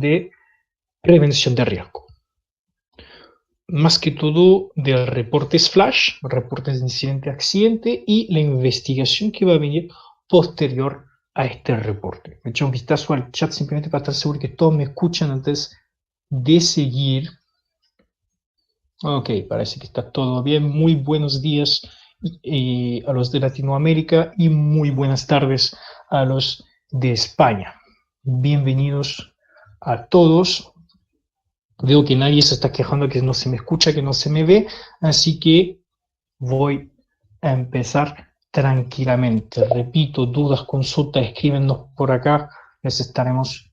de prevención de riesgo. Más que todo de reportes flash, reportes de incidente-accidente y la investigación que va a venir posterior a este reporte. Me echo un vistazo al chat simplemente para estar seguro que todos me escuchan antes de seguir. Ok, parece que está todo bien. Muy buenos días a los de Latinoamérica y muy buenas tardes a los de España. Bienvenidos a todos. Veo que nadie se está quejando que no se me escucha, que no se me ve, así que voy a empezar tranquilamente. Repito, dudas, consultas, escríbenos por acá, les estaremos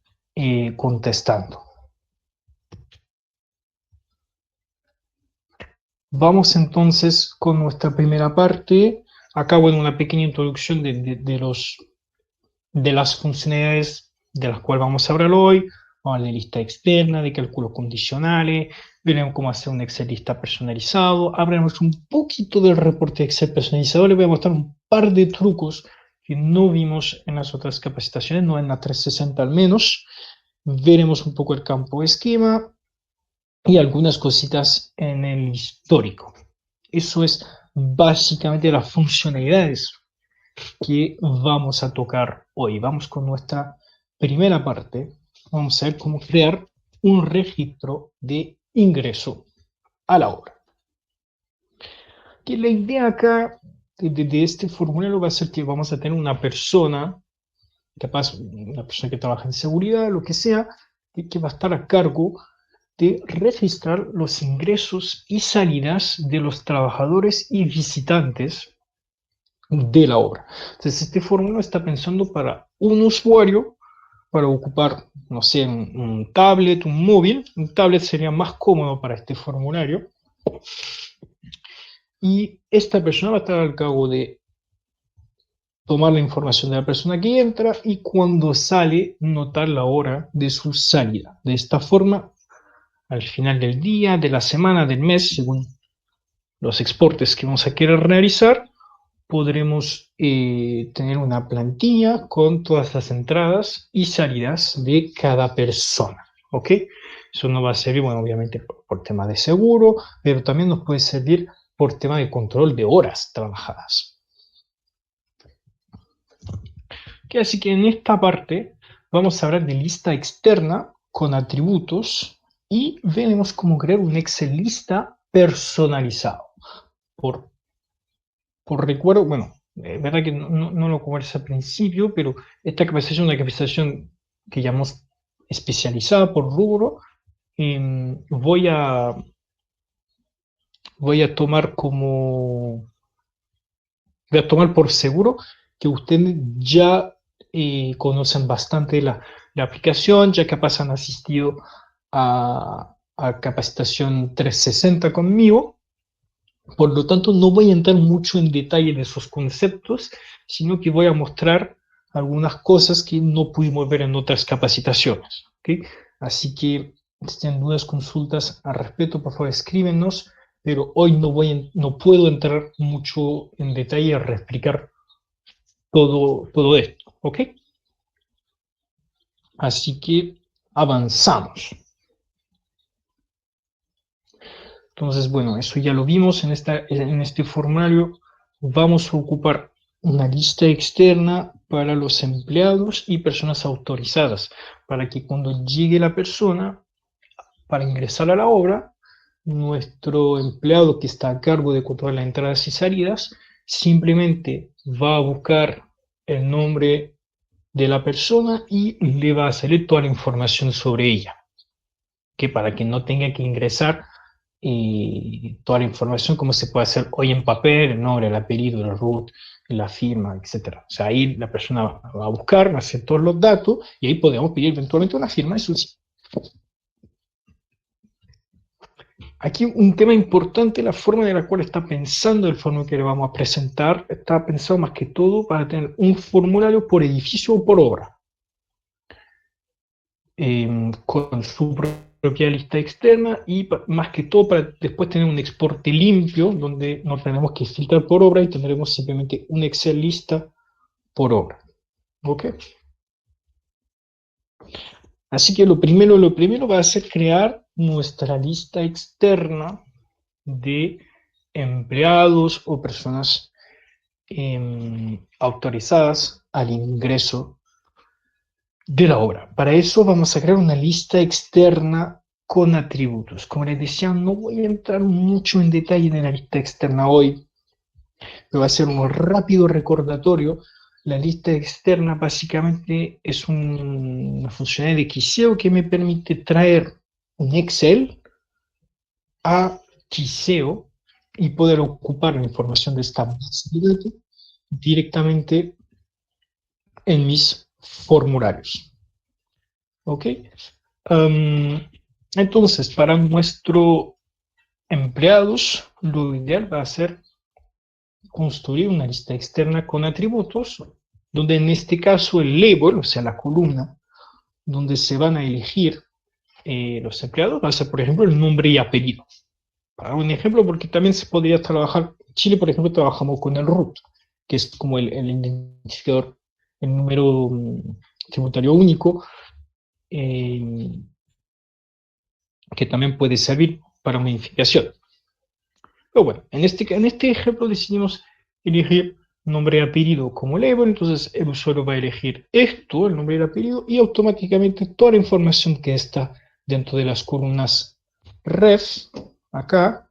contestando. Vamos entonces con nuestra primera parte. Acá, bueno, una pequeña introducción de las funcionalidades de las cuales vamos a hablar hoy. Vamos a hablar de lista externa, de cálculos condicionales, veremos cómo hacer un Excel lista personalizado, hablaremos un poquito del reporte Excel personalizado, les voy a mostrar un par de trucos que no vimos en las otras capacitaciones, no en la 360 al menos. Veremos un poco el campo de esquema y algunas cositas en el histórico. Eso es básicamente las funcionalidades que vamos a tocar hoy. Vamos con nuestra primera parte. Vamos a ver cómo crear un registro de ingreso a la obra. Que la idea acá de este formulario va a ser que vamos a tener una persona, capaz una persona que trabaja en seguridad, lo que sea, que va a estar a cargo de registrar los ingresos y salidas de los trabajadores y visitantes de la obra. Entonces, este formulario está pensando para un usuario, para ocupar, no sé, un tablet, un móvil. Un tablet sería más cómodo para este formulario. Y esta persona va a estar al cargo de tomar la información de la persona que entra y cuando sale, notar la hora de su salida. De esta forma, al final del día, de la semana, del mes, según los exportes que vamos a querer realizar, podremos tener una plantilla con todas las entradas y salidas de cada persona, ¿ok? Eso nos va a servir, bueno, obviamente por tema de seguro, pero también nos puede servir por tema de control de horas trabajadas. ¿Okay? Así que en esta parte vamos a hablar de lista externa con atributos y veremos cómo crear un Excel lista personalizado. Por recuerdo, bueno, es verdad que no lo conversé al principio, pero esta capacitación es una capacitación que llamamos especializada por rubro. Voy a tomar por seguro que ustedes ya conocen bastante la aplicación, ya que han asistido a capacitación 360 conmigo. Por lo tanto, no voy a entrar mucho en detalle en esos conceptos, sino que voy a mostrar algunas cosas que no pudimos ver en otras capacitaciones. ¿Okay? Así que, si tienen dudas, consultas al respecto, por favor, escríbenos, pero hoy no puedo entrar mucho en detalle a reexplicar todo esto. ¿Ok? Así que avanzamos. Entonces, bueno, eso ya lo vimos en este formulario. Vamos a ocupar una lista externa para los empleados y personas autorizadas, para que cuando llegue la persona para ingresar a la obra, nuestro empleado que está a cargo de controlar las entradas y salidas simplemente va a buscar el nombre de la persona y le va a salir toda la información sobre ella, que para que no tenga que ingresar toda la información como se puede hacer hoy en papel, el nombre, el apellido, el root, la firma, etc. O sea, ahí la persona va a buscar, va a hacer todos los datos y ahí podemos pedir eventualmente una firma, eso sí. Aquí un tema importante, la forma en la cual está pensando el formulario que le vamos a presentar, está pensado más que todo para tener un formulario por edificio o por obra, con su propia lista externa y más que todo para después tener un exporte limpio donde no tenemos que filtrar por obra y tendremos simplemente un Excel lista por obra. ¿Ok? Así que lo primero va a ser crear nuestra lista externa de empleados o personas autorizadas al ingreso de la obra. Para eso vamos a crear una lista externa con atributos. Como les decía, no voy a entrar mucho en detalle en la lista externa hoy, pero va a ser un rápido recordatorio. La lista externa básicamente es una funcionalidad de Quiseo que me permite traer un Excel a Quiseo y poder ocupar la información de esta base de datos directamente en mis formularios. ¿Ok? Entonces, para nuestros empleados, lo ideal va a ser construir una lista externa con atributos, donde en este caso el label, o sea, la columna, donde se van a elegir los empleados, va a ser, por ejemplo, el nombre y apellido. Para un ejemplo, porque también se podría trabajar, en Chile, por ejemplo, trabajamos con el RUT, que es como el identificador, el número tributario único, que también puede servir para una identificación. Pero bueno, en este ejemplo decidimos elegir nombre y apellido como label, entonces el usuario va a elegir esto, el nombre y el apellido, y automáticamente toda la información que está dentro de las columnas ref, acá,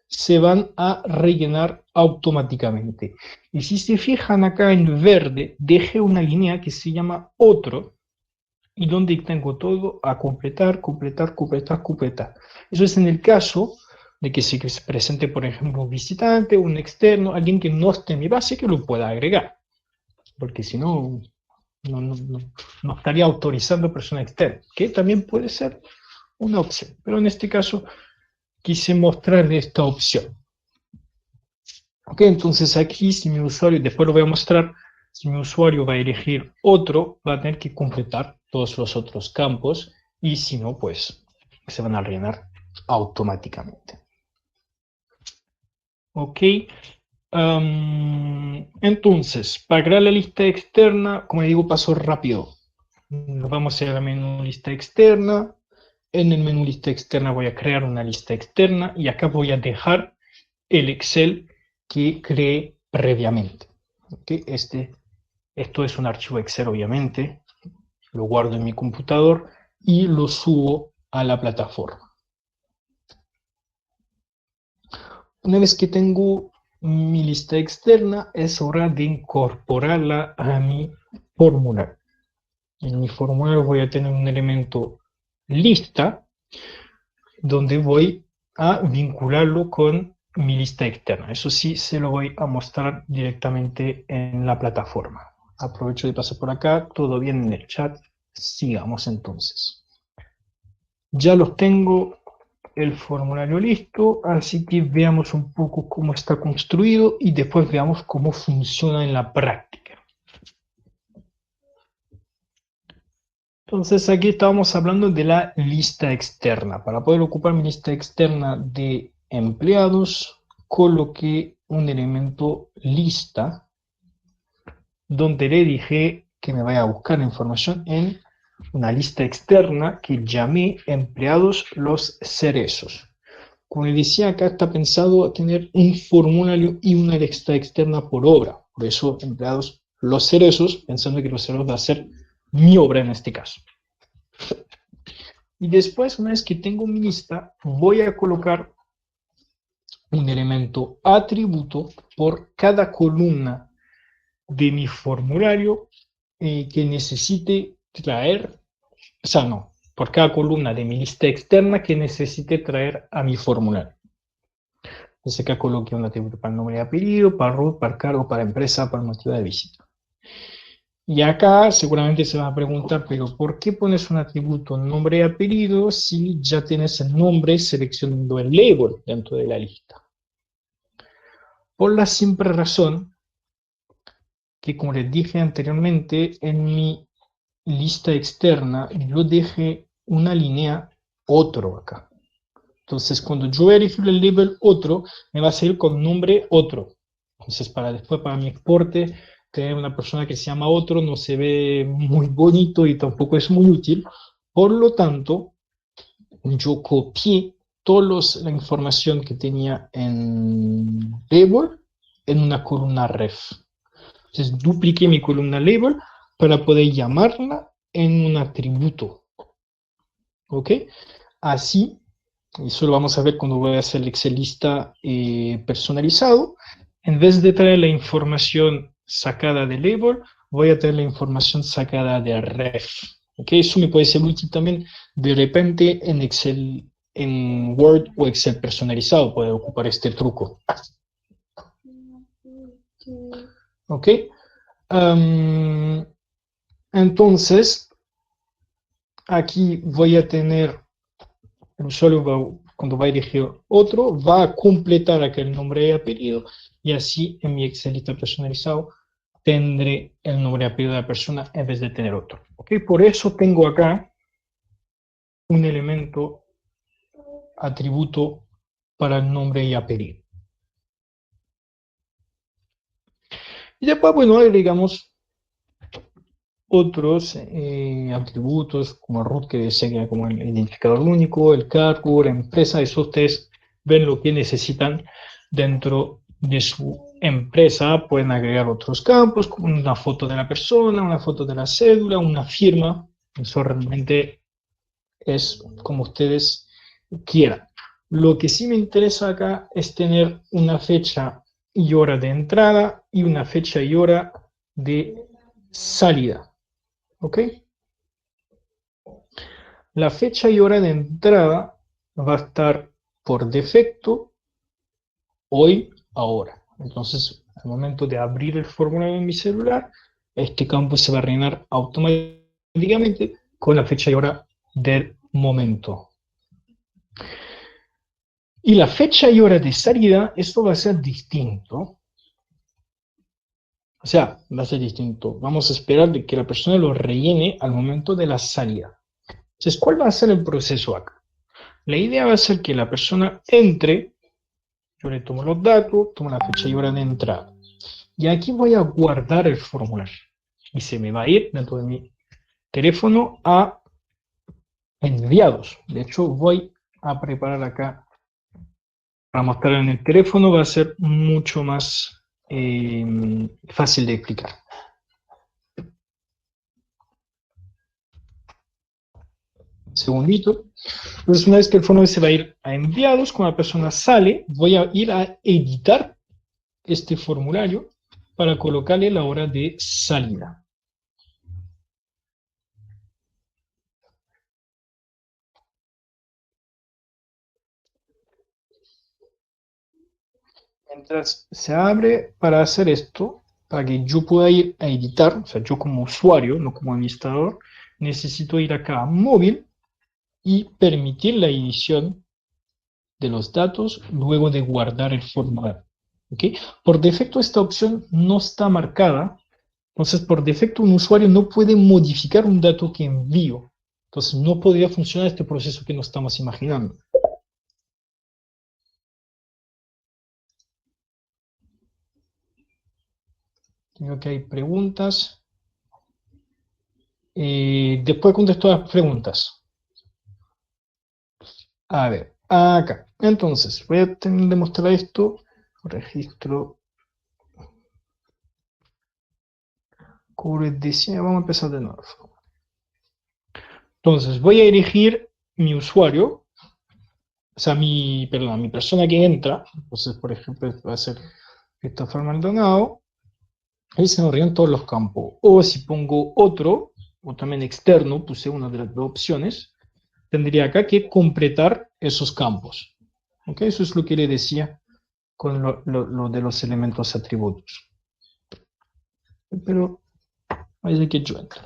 se van a rellenar automáticamente. Y si se fijan acá en verde, dejé una línea que se llama otro, y donde tengo todo a completar, completar, completar, completar. Eso es en el caso de que se presente, por ejemplo, un visitante, un externo, alguien que no esté en mi base, que lo pueda agregar, porque si no, no estaría autorizando persona externa, que también puede ser una opción, pero en este caso quise mostrarle esta opción. Ok, entonces aquí si mi usuario, después lo voy a mostrar, si mi usuario va a elegir otro, va a tener que completar todos los otros campos y si no, pues se van a rellenar automáticamente. Ok, entonces, para crear la lista externa, como le digo, paso rápido. Nos vamos a ir al menú lista externa. En el menú lista externa voy a crear una lista externa y acá voy a dejar el Excel que creé previamente. ¿Okay? Esto es un archivo Excel, obviamente. Lo guardo en mi computador y lo subo a la plataforma. Una vez que tengo mi lista externa, es hora de incorporarla a mi formulario. En mi formulario voy a tener un elemento lista, donde voy a vincularlo con mi lista externa. Eso sí, se lo voy a mostrar directamente en la plataforma. Aprovecho de pasar por acá, todo bien en el chat. Sigamos entonces. Ya los tengo el formulario listo, así que veamos un poco cómo está construido y después veamos cómo funciona en la práctica. Entonces aquí estábamos hablando de la lista externa. Para poder ocupar mi lista externa de empleados, coloqué un elemento lista donde le dije que me vaya a buscar la información en una lista externa que llamé empleados los cerezos. Como les decía, acá está pensado tener un formulario y una lista externa por obra. Por eso empleados los cerezos, pensando que los cerezos va a ser mi obra en este caso. Y después, una vez que tengo mi lista, voy a colocar un elemento atributo por cada columna de mi formulario que necesite traer, o sea, no, por cada columna de mi lista externa que necesite traer a mi formulario. Entonces acá coloqué un atributo para el nombre y apellido, para root, para cargo, para empresa, para motivo de visita. Y acá seguramente se van a preguntar, pero ¿por qué pones un atributo nombre y apellido si ya tienes el nombre seleccionando el label dentro de la lista? Por la simple razón que, como les dije anteriormente, en mi lista externa yo dejé una línea otro acá. Entonces, cuando yo elegir el label otro, me va a salir con nombre otro. Entonces, para después, para mi exporte tener una persona que se llama otro no se ve muy bonito y tampoco es muy útil. Por lo tanto, yo copié toda la información que tenía en label en una columna ref. Entonces dupliqué mi columna label para poder llamarla en un atributo. ¿Ok? Así, y eso lo vamos a ver cuando voy a hacer el Excel lista personalizado, en vez de traer la información sacada de label, voy a traer la información sacada de ref. ¿Ok? Eso me puede ser útil también de repente en Excel, en Word o Excel personalizado, puede ocupar este truco. ¿Ok? Entonces, aquí voy a tener, el usuario cuando va a elegir otro, va a completar aquel nombre y apellido, y así en mi Excelista personalizado tendré el nombre y apellido de la persona en vez de tener otro. ¿Ok? Por eso tengo acá un elemento atributo para el nombre y apellido. Y después, bueno, agregamos otros atributos como root, que sería como el identificador único, el cargo, la empresa. Eso ustedes ven lo que necesitan dentro de su empresa. Pueden agregar otros campos como una foto de la persona, una foto de la cédula, una firma. Eso realmente es como ustedes quieran. Lo que sí me interesa acá es tener una fecha y hora de entrada y una fecha y hora de salida. ¿Ok? La fecha y hora de entrada va a estar por defecto hoy, ahora. Entonces, al momento de abrir el formulario en mi celular, este campo se va a rellenar automáticamente con la fecha y hora del momento. Y la fecha y hora de salida, esto va a ser distinto. O sea, va a ser distinto. Vamos a esperar de que la persona lo rellene al momento de la salida. Entonces, ¿cuál va a ser el proceso acá? La idea va a ser que la persona entre, yo le tomo los datos, tomo la fecha y hora de entrada. Y aquí voy a guardar el formulario. Y se me va a ir dentro de mi teléfono a enviados. De hecho, voy a preparar acá para mostrar en el teléfono. Va a ser mucho más fácil de explicar. Segundito. Entonces, una vez que el formulario se va a ir a enviados, cuando la persona sale, voy a ir a editar este formulario para colocarle la hora de salida. Mientras se abre para hacer esto, para que yo pueda ir a editar, o sea, yo como usuario, no como administrador, necesito ir acá a móvil y permitir la edición de los datos luego de guardar el formulario. ¿Okay? Por defecto esta opción no está marcada, entonces por defecto un usuario no puede modificar un dato que envío. Entonces no podría funcionar este proceso que nos estamos imaginando. Creo que hay preguntas. Después contesto las preguntas. A ver, acá. Entonces, voy a demostrar esto. Registro. Cubre diseño. Vamos a empezar de nuevo. Entonces, voy a elegir mi usuario. O sea, perdón, mi persona que entra. Entonces, por ejemplo, va a ser Christopher Maldonado. Ahí se me ríen todos los campos. O si pongo otro, o también externo, puse una de las dos opciones, tendría acá que completar esos campos. ¿Ok? Eso es lo que le decía con lo de los elementos atributos. Pero parece que yo entro.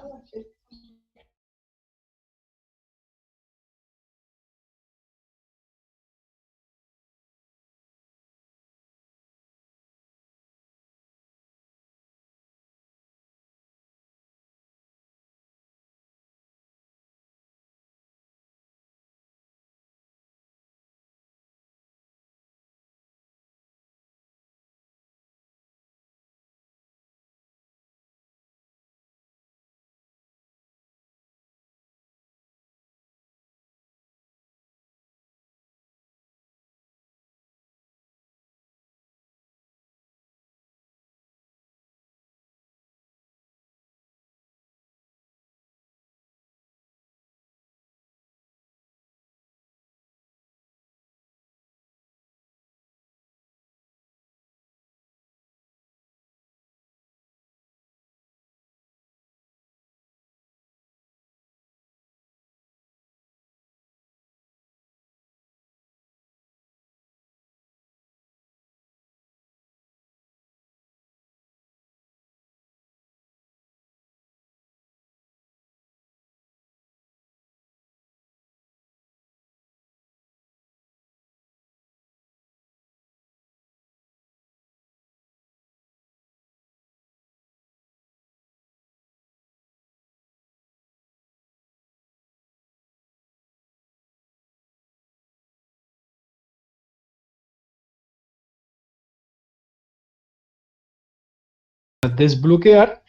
desbloquear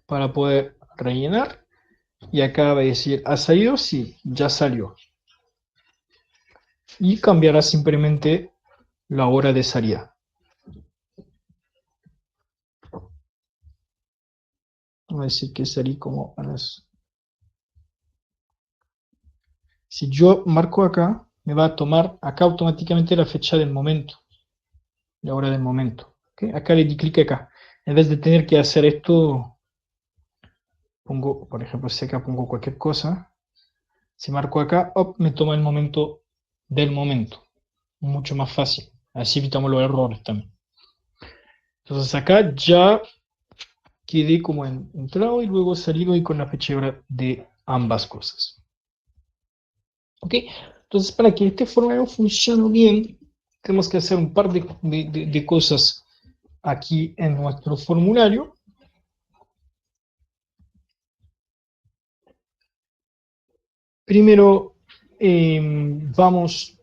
para poder rellenar. Y acá va a decir, ¿ha salido? Sí, ya salió. Y cambiará simplemente la hora de salida. Vamos a decir que salí como a las... Si yo marco acá, me va a tomar acá automáticamente la fecha del momento, la hora del momento. ¿Okay? Acá le di clic acá. En vez de tener que hacer esto, pongo, por ejemplo, si acá pongo cualquier cosa, si marco acá, me toma el momento del momento. Mucho más fácil. Así evitamos los errores también. Entonces acá ya quedé como entrado y luego salido y con la fecha y hora de ambas cosas. ¿Ok? Entonces, para que este formulario funcione bien, tenemos que hacer un par de cosas aquí en nuestro formulario. Primero, vamos,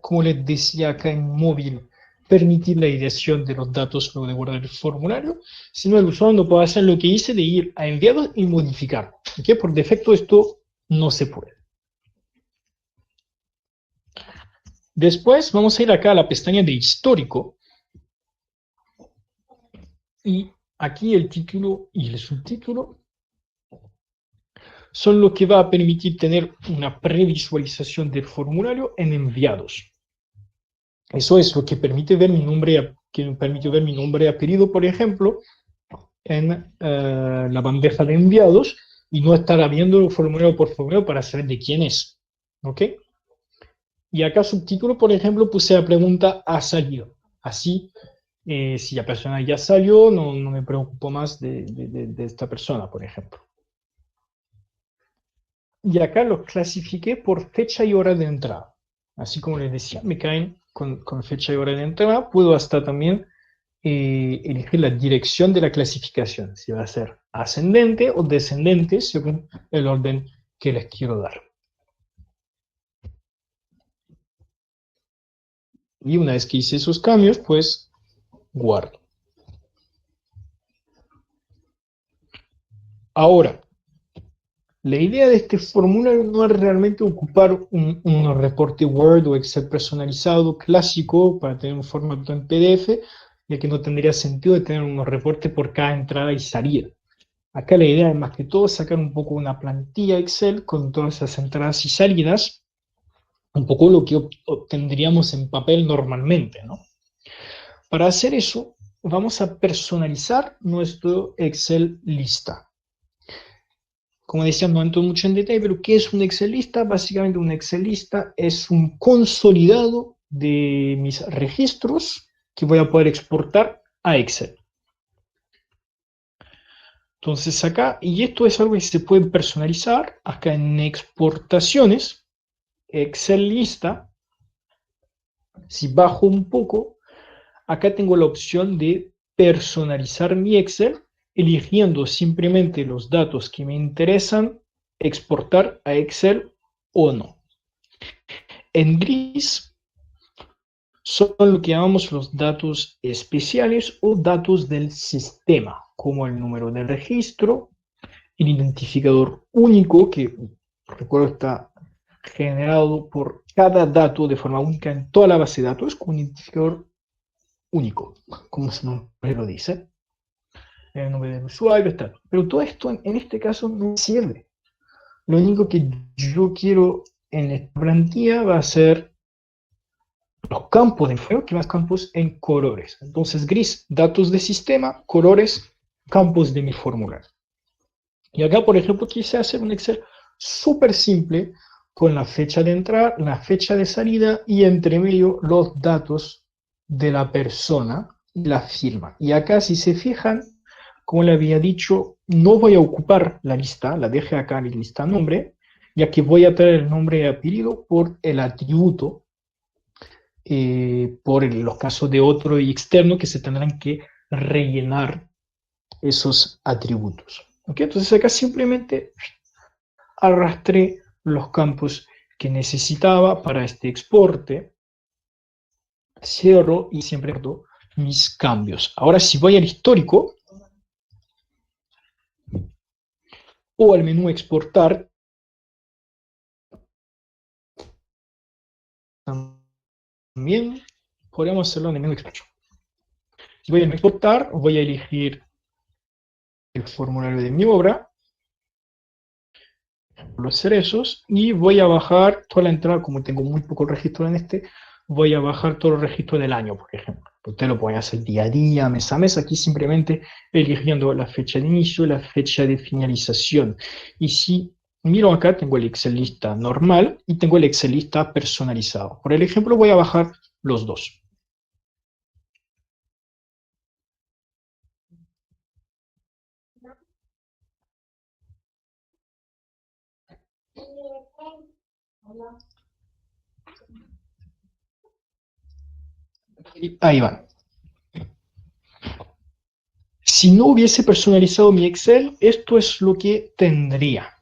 como les decía acá en móvil, permitir la edición de los datos luego de guardar el formulario. Si no, el usuario no puede hacer lo que hice de ir a enviados y modificar. ¿Ok? Por defecto esto no se puede. Después vamos a ir acá a la pestaña de histórico y aquí el título y el subtítulo son lo que va a permitir tener una previsualización del formulario en enviados. Eso es lo que permite ver mi nombre, y apellido, por ejemplo, en la bandeja de enviados y no estar viendo formulario por formulario para saber de quién es. ¿Ok? Y acá subtítulo, por ejemplo, puse la pregunta ¿ha salido? Así, si la persona ya salió, no me preocupo más de esta persona, por ejemplo. Y acá los clasifiqué por fecha y hora de entrada. Así como les decía, me caen con fecha y hora de entrada. Puedo hasta también elegir la dirección de la clasificación, si va a ser ascendente o descendente, según el orden que les quiero dar. Y una vez que hice esos cambios, pues guardo. Ahora, la idea de este formulario no es realmente ocupar un reporte Word o Excel personalizado clásico para tener un formato en PDF, ya que no tendría sentido de tener unos reportes por cada entrada y salida. Acá la idea es más que todo sacar un poco una plantilla Excel con todas esas entradas y salidas, un poco lo que obtendríamos en papel normalmente, ¿no? Para hacer eso, vamos a personalizar nuestro Excel lista. Como decía, no entro mucho en detalle, pero ¿qué es un Excel lista? Básicamente un Excel lista es un consolidado de mis registros que voy a poder exportar a Excel. Entonces acá, y esto es algo que se puede personalizar, acá en exportaciones, Excel lista, si bajo un poco, acá tengo la opción de personalizar mi Excel, eligiendo simplemente los datos que me interesan exportar a Excel o no. En gris son lo que llamamos los datos especiales o datos del sistema, como el número de registro, el identificador único, que recuerdo está generado por cada dato de forma única en toda la base de datos, con un identificador único, como su nombre lo dice. El nombre del usuario, está. Pero todo esto en este caso no sirve. Lo único que yo quiero en esta plantilla va a ser los campos de información, que más campos en colores. Entonces, gris, datos de sistema, colores, campos de mi formulario. Y acá, por ejemplo, quise hacer un Excel súper simple con la fecha de entrada, la fecha de salida y entre medio los datos de la persona y la firma. Y acá, si se fijan, como le había dicho, no voy a ocupar la lista, la dejé acá en la lista nombre, ya que voy a traer el nombre y apellido por el atributo, por los casos de otro y externo que se tendrán que rellenar esos atributos. ¿Okay? Entonces acá simplemente arrastré los campos que necesitaba para este exporte, cierro y siempre mis cambios. Ahora si voy al histórico o al menú exportar, también podríamos hacerlo en el menú exportar. Si voy a exportar, voy a elegir el formulario de mi obra, los cerezos, y voy a bajar toda la entrada, como tengo muy poco registro en este, voy a bajar todo el registro del año, por ejemplo. Usted lo puede hacer día a día, mes a mes, aquí simplemente eligiendo la fecha de inicio, la fecha de finalización. Y si miro acá, tengo el Excel lista normal y tengo el Excel lista personalizado. Por el ejemplo, voy a bajar los dos. Y ahí van. Si no hubiese personalizado mi Excel, esto es lo que tendría.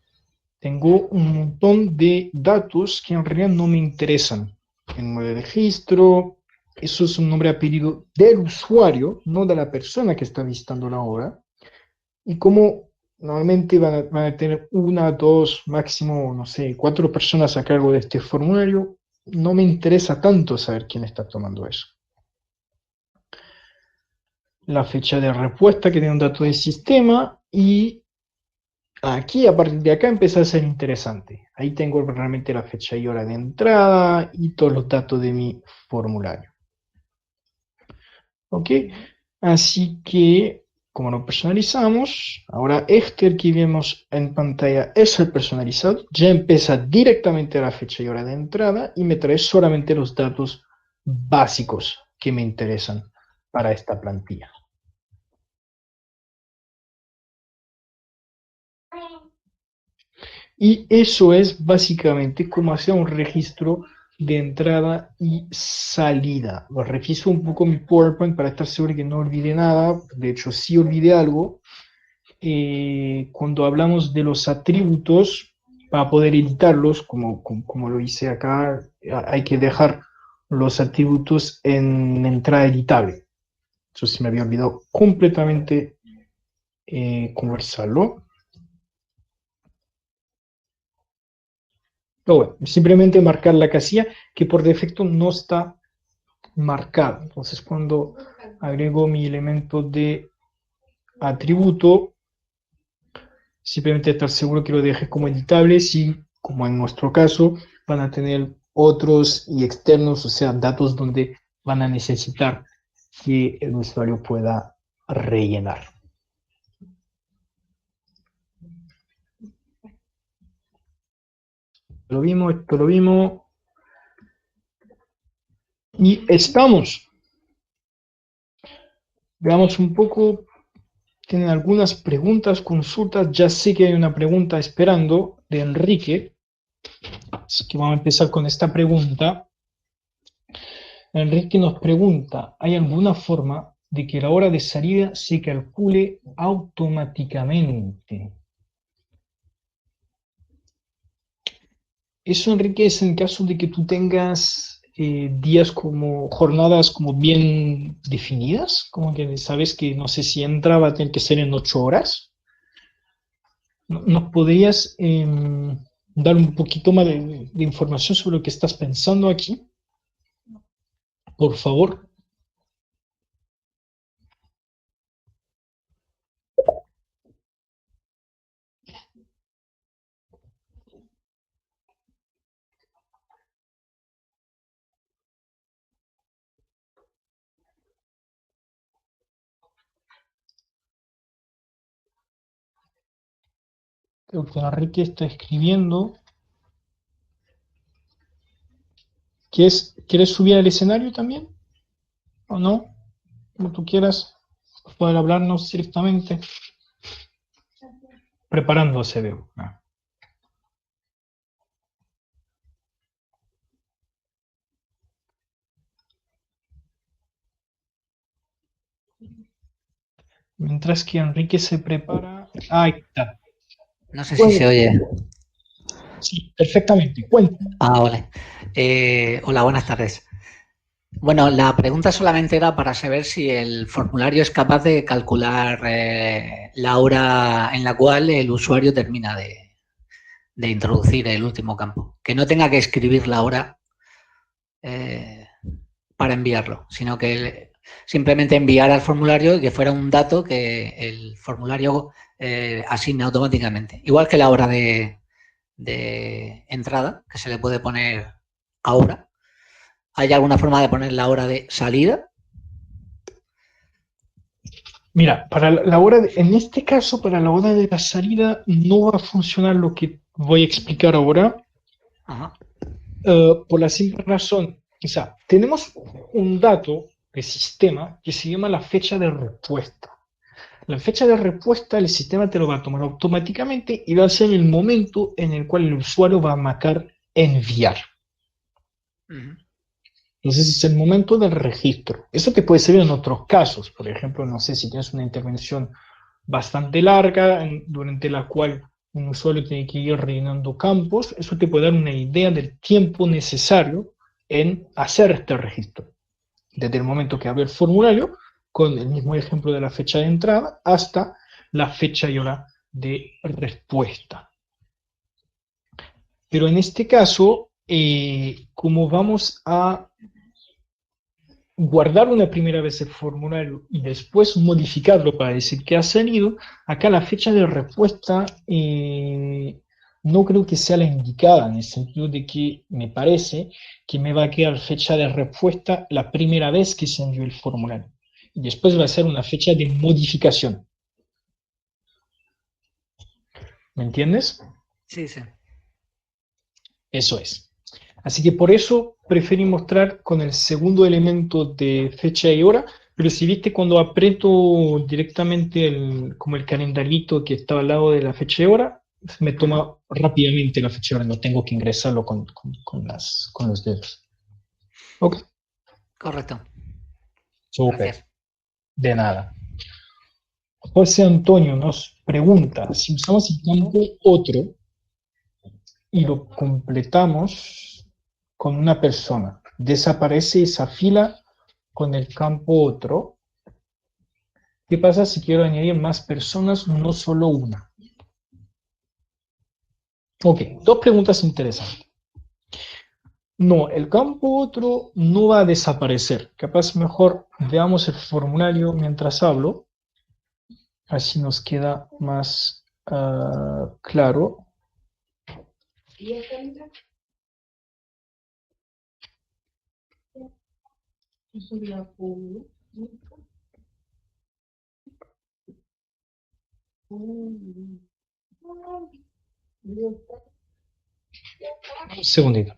Tengo un montón de datos que en realidad no me interesan. El número de registro, eso es un nombre y apellido del usuario, no de la persona que está visitando la obra. Y como normalmente van a tener una, dos, máximo, no sé, 4 personas a cargo de este formulario, no me interesa tanto saber quién está tomando eso. La fecha de respuesta que tiene un dato de sistema y aquí, a partir de acá, empieza a ser interesante. Ahí tengo realmente la fecha y hora de entrada y todos los datos de mi formulario. ¿Ok? Así que, como lo personalizamos, ahora este que vemos en pantalla es el personalizado. Ya empieza directamente la fecha y hora de entrada y me trae solamente los datos básicos que me interesan para esta plantilla. Y eso es básicamente como hacer un registro de entrada y salida. Lo reviso un poco mi PowerPoint para estar seguro que no olvide nada. De hecho, sí olvidé algo. Cuando hablamos de los atributos, para poder editarlos, como lo hice acá, hay que dejar los atributos en entrada editable. Eso sí me había olvidado completamente conversarlo. Pero bueno, simplemente marcar la casilla que por defecto no está marcada. Entonces, cuando agrego mi elemento de atributo, simplemente estar seguro que lo deje como editable, si, como en nuestro caso, van a tener otros y externos, o sea, datos donde van a necesitar que el usuario pueda rellenar. Lo vimos, esto lo vimos. Y estamos. Veamos un poco. Tienen algunas preguntas, consultas. Ya sé que hay una pregunta esperando de Enrique. Así que vamos a empezar con esta pregunta. Enrique nos pregunta, ¿hay alguna forma de que la hora de salida se calcule automáticamente? Eso, Enrique, es en caso de que tú tengas días como jornadas como bien definidas, como que sabes que no sé si entra, va a tener que ser en 8 horas. ¿Nos podrías dar un poquito más de información sobre lo que estás pensando aquí? Por favor. Creo que Enrique está escribiendo. ¿Quieres subir al escenario también? ¿O no? Como tú quieras, poder hablarnos directamente. Preparándose, veo. Mientras que Enrique se prepara. Ahí está. No sé si Bueno, se oye. sí, perfectamente. Cuenta. Hola. Hola, buenas tardes. Bueno, la pregunta solamente era para saber si el formulario es capaz de calcular la hora en la cual el usuario termina de introducir el último campo. Que no tenga que escribir la hora eh, para enviarlo, sino que simplemente enviara al formulario y que fuera un dato que el formulario asigna automáticamente. Igual que la hora de entrada, que se le puede poner ahora. ¿Hay alguna forma de poner la hora de salida? Mira, en este caso, para la hora de la salida, no va a funcionar lo que voy a explicar ahora, Ajá. por la simple razón, o sea, tenemos un dato de sistema que se llama la fecha de respuesta. La fecha de respuesta el sistema te lo va a tomar automáticamente y va a ser el momento en el cual el usuario va a marcar enviar. Uh-huh. Entonces es el momento del registro. Eso te puede servir en otros casos. Por ejemplo, no sé si tienes una intervención bastante larga durante la cual un usuario tiene que ir rellenando campos. Eso te puede dar una idea del tiempo necesario en hacer este registro. Desde el momento que abre el formulario, con el mismo ejemplo de la fecha de entrada, hasta la fecha y hora de respuesta. Pero en este caso, como vamos a guardar una primera vez el formulario y después modificarlo para decir que ha salido, acá la fecha de respuesta no creo que sea la indicada, en el sentido de que me parece que me va a quedar fecha de respuesta la primera vez que se envió el formulario. Y después va a ser una fecha de modificación. ¿Me entiendes? Sí, sí. Eso es. Así que por eso preferí mostrar con el segundo elemento de fecha y hora, pero si viste cuando aprieto directamente como el calendarito que estaba al lado de la fecha y hora, me Uh-huh. toma rápidamente la fecha y hora, no tengo que ingresarlo con los dedos. Ok, Correcto. súper, Gracias. de nada. José Antonio nos pregunta, si usamos el campo otro y lo completamos con una persona, desaparece esa fila con el campo otro. ¿Qué pasa si quiero añadir más personas, no solo una? Ok, dos preguntas interesantes. No, el campo otro no va a desaparecer. Capaz mejor veamos el formulario mientras hablo, así nos queda más claro. Un segundito.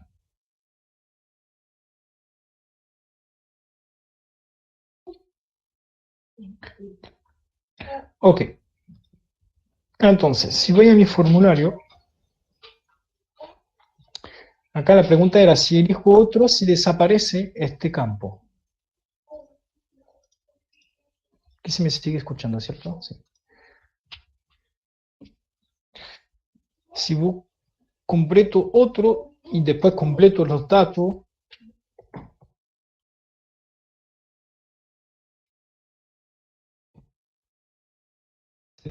Ok, entonces, si voy a mi formulario, acá la pregunta era si elijo otro, si desaparece este campo. Que se me sigue escuchando, ¿cierto? Sí. Si completo otro y después completo los datos,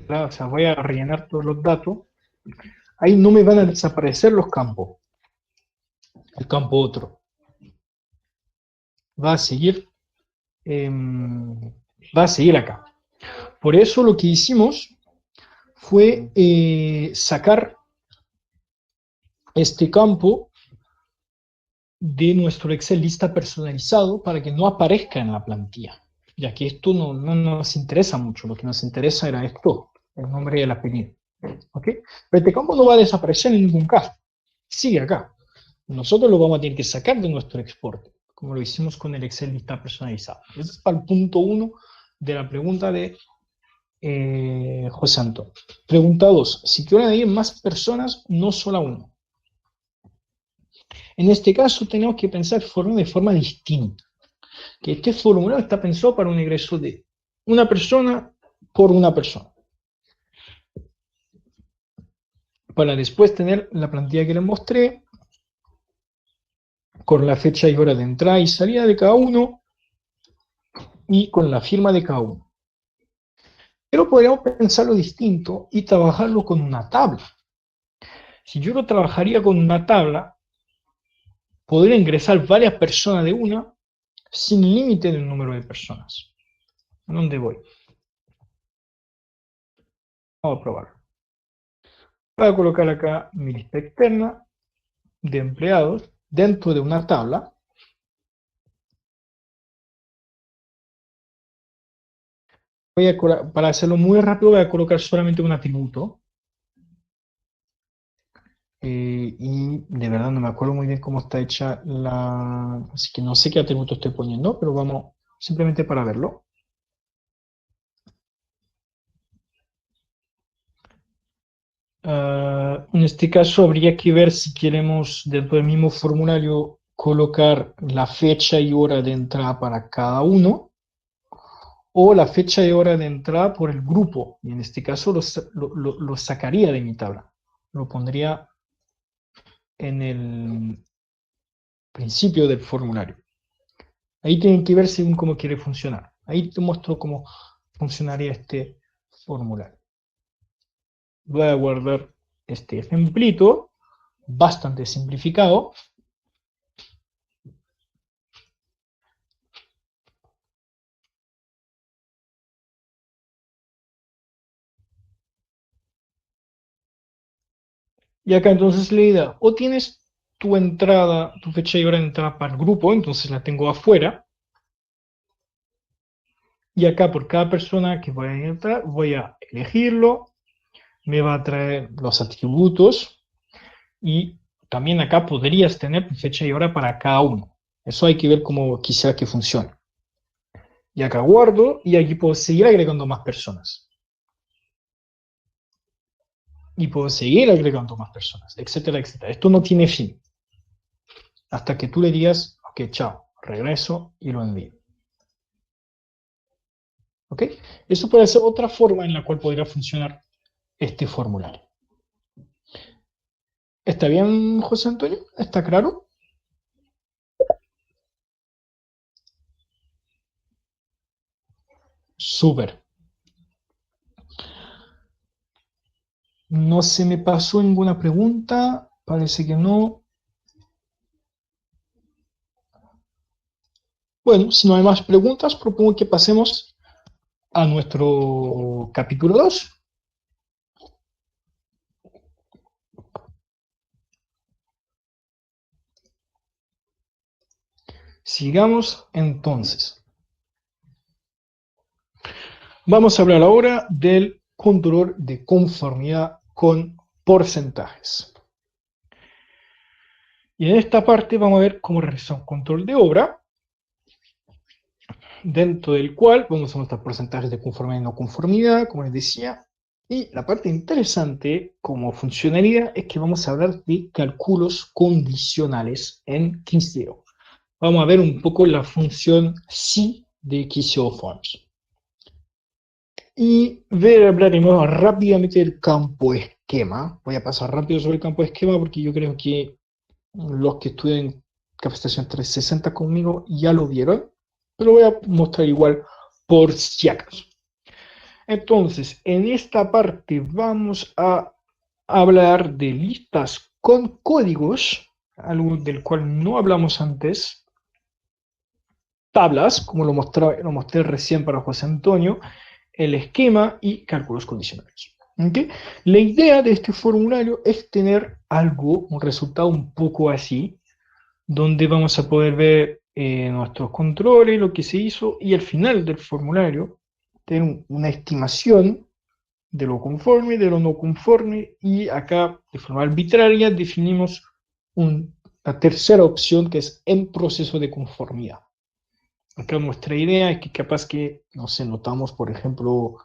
o sea, voy a rellenar todos los datos, ahí no me van a desaparecer los campos, el campo otro. Va a seguir, eh, va a seguir acá. Por eso lo que hicimos fue sacar este campo de nuestro Excel lista personalizado para que no aparezca en la plantilla, ya que esto no nos interesa mucho, lo que nos interesa era esto, el nombre y el apellido. ¿Ok? Pero este campo no va a desaparecer en ningún caso, sigue acá. Nosotros lo vamos a tener que sacar de nuestro exporte, como lo hicimos con el Excel lista personalizado. Ese es para el punto 1 de la pregunta de José Antonio. Pregunta 2. Si quiero añadir más personas, no solo a uno. En este caso tenemos que pensar de forma distinta. Que este formulario está pensado para un ingreso de una persona por una persona. Para después tener la plantilla que les mostré, con la fecha y hora de entrada y salida de cada uno y con la firma de cada uno. Pero podríamos pensarlo distinto y trabajarlo con una tabla. Si yo lo trabajaría con una tabla, podría ingresar varias personas de una sin límite del número de personas. ¿A dónde voy? Vamos a probarlo. Voy a colocar acá mi lista externa de empleados dentro de una tabla. Para hacerlo muy rápido, voy a colocar solamente un atributo. Y de verdad no me acuerdo muy bien cómo está hecha la... Así que no sé qué atributo estoy poniendo, pero vamos simplemente para verlo. En este caso habría que ver si queremos dentro del mismo formulario colocar la fecha y hora de entrada para cada uno o la fecha y hora de entrada por el grupo. Y en este caso lo sacaría de mi tabla. Lo pondría en el principio del formulario. Ahí tienen que ver según cómo quiere funcionar. Ahí te muestro cómo funcionaría este formulario. Voy a guardar este ejemplito, bastante simplificado. Y acá entonces la idea, o tienes tu entrada, tu fecha y hora de entrada para el grupo, entonces la tengo afuera. Y acá por cada persona que voy a entrar, voy a elegirlo, me va a traer los atributos y también acá podrías tener tu fecha y hora para cada uno. Eso hay que ver cómo quisiera que funcione. Y acá guardo y aquí puedo seguir agregando más personas. Y puedo seguir agregando más personas, etcétera, etcétera. Esto no tiene fin. Hasta que tú le digas, ok, chao, regreso y lo envío. ¿Ok? Eso puede ser otra forma en la cual podría funcionar este formulario. ¿Está bien, José Antonio? ¿Está claro? Súper. No se me pasó ninguna pregunta. Parece que no. Bueno, si no hay más preguntas, propongo que pasemos a nuestro capítulo 2. Sigamos entonces. Vamos a hablar ahora del control de conformidad con porcentajes. Y en esta parte vamos a ver cómo realizar un control de obra, dentro del cual vamos a mostrar porcentajes de conformidad y no conformidad, como les decía. Y la parte interesante como funcionalidad es que vamos a hablar de cálculos condicionales en QCO. Vamos a ver un poco la función sí de QCO Forms. Y hablaremos rápidamente del campo esquema. Voy a pasar rápido sobre el campo esquema porque yo creo que los que estudian capacitación 360 conmigo ya lo vieron, pero voy a mostrar igual por si acaso. Entonces, en esta parte vamos a hablar de listas con códigos, algo del cual no hablamos antes, tablas, como lo mostré recién para José Antonio, el esquema y cálculos condicionales. ¿Okay? La idea de este formulario es tener algo, un resultado un poco así, donde vamos a poder ver nuestros controles, lo que se hizo, y al final del formulario tener una estimación de lo conforme, de lo no conforme, y acá de forma arbitraria definimos la tercera opción que es en proceso de conformidad. Acá nuestra idea es que capaz que, no sé, notamos, por ejemplo,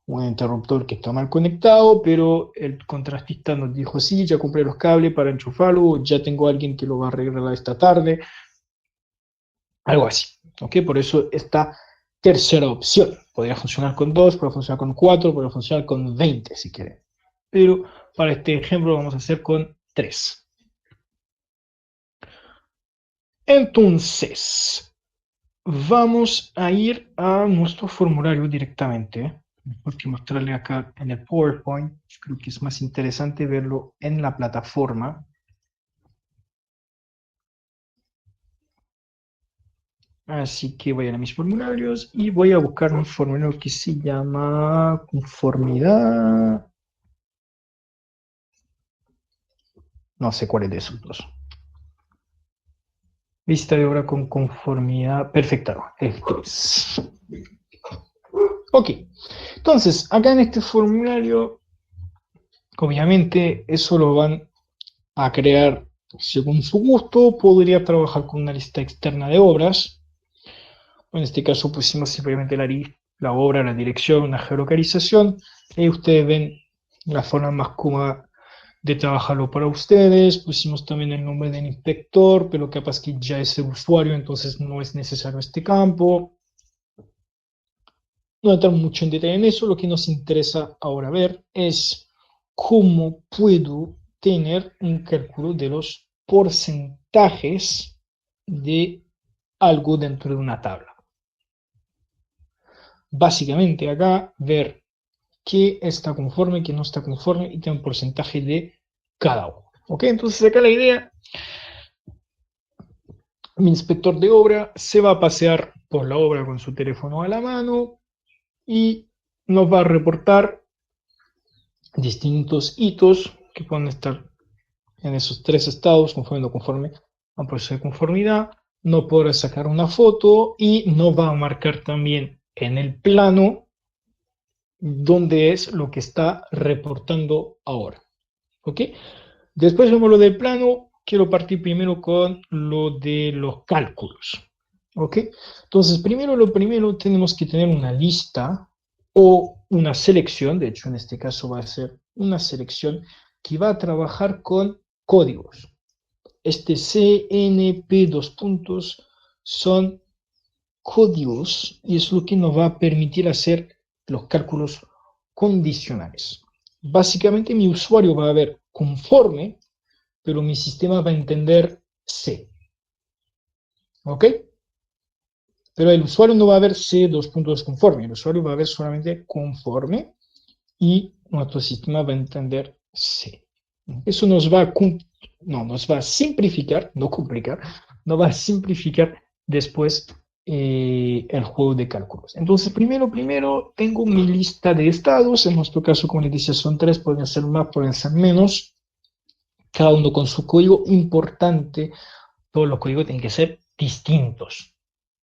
un interruptor que está mal conectado, pero el contratista nos dijo, sí, ya compré los cables para enchufarlo, ya tengo a alguien que lo va a arreglar esta tarde, algo así, ¿ok? Por eso esta tercera opción, podría funcionar con 2, puede funcionar con 4, puede funcionar con 20 si quieren, pero para este ejemplo vamos a hacer con 3. Entonces, vamos a ir a nuestro formulario directamente. Mejor que mostrarle acá en el PowerPoint. Creo que es más interesante verlo en la plataforma. Así que voy a mis formularios y voy a buscar un formulario que se llama conformidad. No sé cuál es de esos dos. Vista de obra con conformidad. Perfecta. Esto es. Ok. Entonces, acá en este formulario, obviamente, eso lo van a crear según su gusto. Podría trabajar con una lista externa de obras. En este caso pusimos simplemente la obra, la dirección, una geolocalización. Y ustedes ven la forma más cómoda de trabajarlo para ustedes. Pusimos también el nombre del inspector, pero capaz que ya es el usuario, entonces no es necesario este campo. No entramos mucho en detalle en eso. Lo que nos interesa ahora ver es cómo puedo tener un cálculo de los porcentajes de algo dentro de una tabla. Básicamente acá ver qué está conforme, qué no está conforme y qué un porcentaje de cada uno. ¿Ok? Entonces acá la idea, mi inspector de obra se va a pasear por la obra con su teléfono a la mano y nos va a reportar distintos hitos que pueden estar en esos tres estados, conforme o no conforme a un proceso de conformidad. No podrá sacar una foto y nos va a marcar también en el plano dónde es lo que está reportando ahora. ¿Ok? Después vemos lo del plano. Quiero partir primero con lo de los cálculos. ¿Ok? Entonces, lo primero tenemos que tener una lista o una selección. De hecho, en este caso va a ser una selección que va a trabajar con códigos. Este CNP dos puntos son códigos y es lo que nos va a permitir hacer los cálculos condicionales. Básicamente mi usuario va a ver conforme, pero mi sistema va a entender C. ¿Ok? Pero el usuario no va a ver C dos puntos conforme, el usuario va a ver solamente conforme y nuestro sistema va a entender C. Eso nos va a simplificar, no complicar, nos va a simplificar después el juego de cálculos. Entonces, primero tengo mi lista de estados. En nuestro caso, como les decía, son tres, pueden ser más, pueden ser menos, cada uno con su código. Importante, todos los códigos tienen que ser distintos.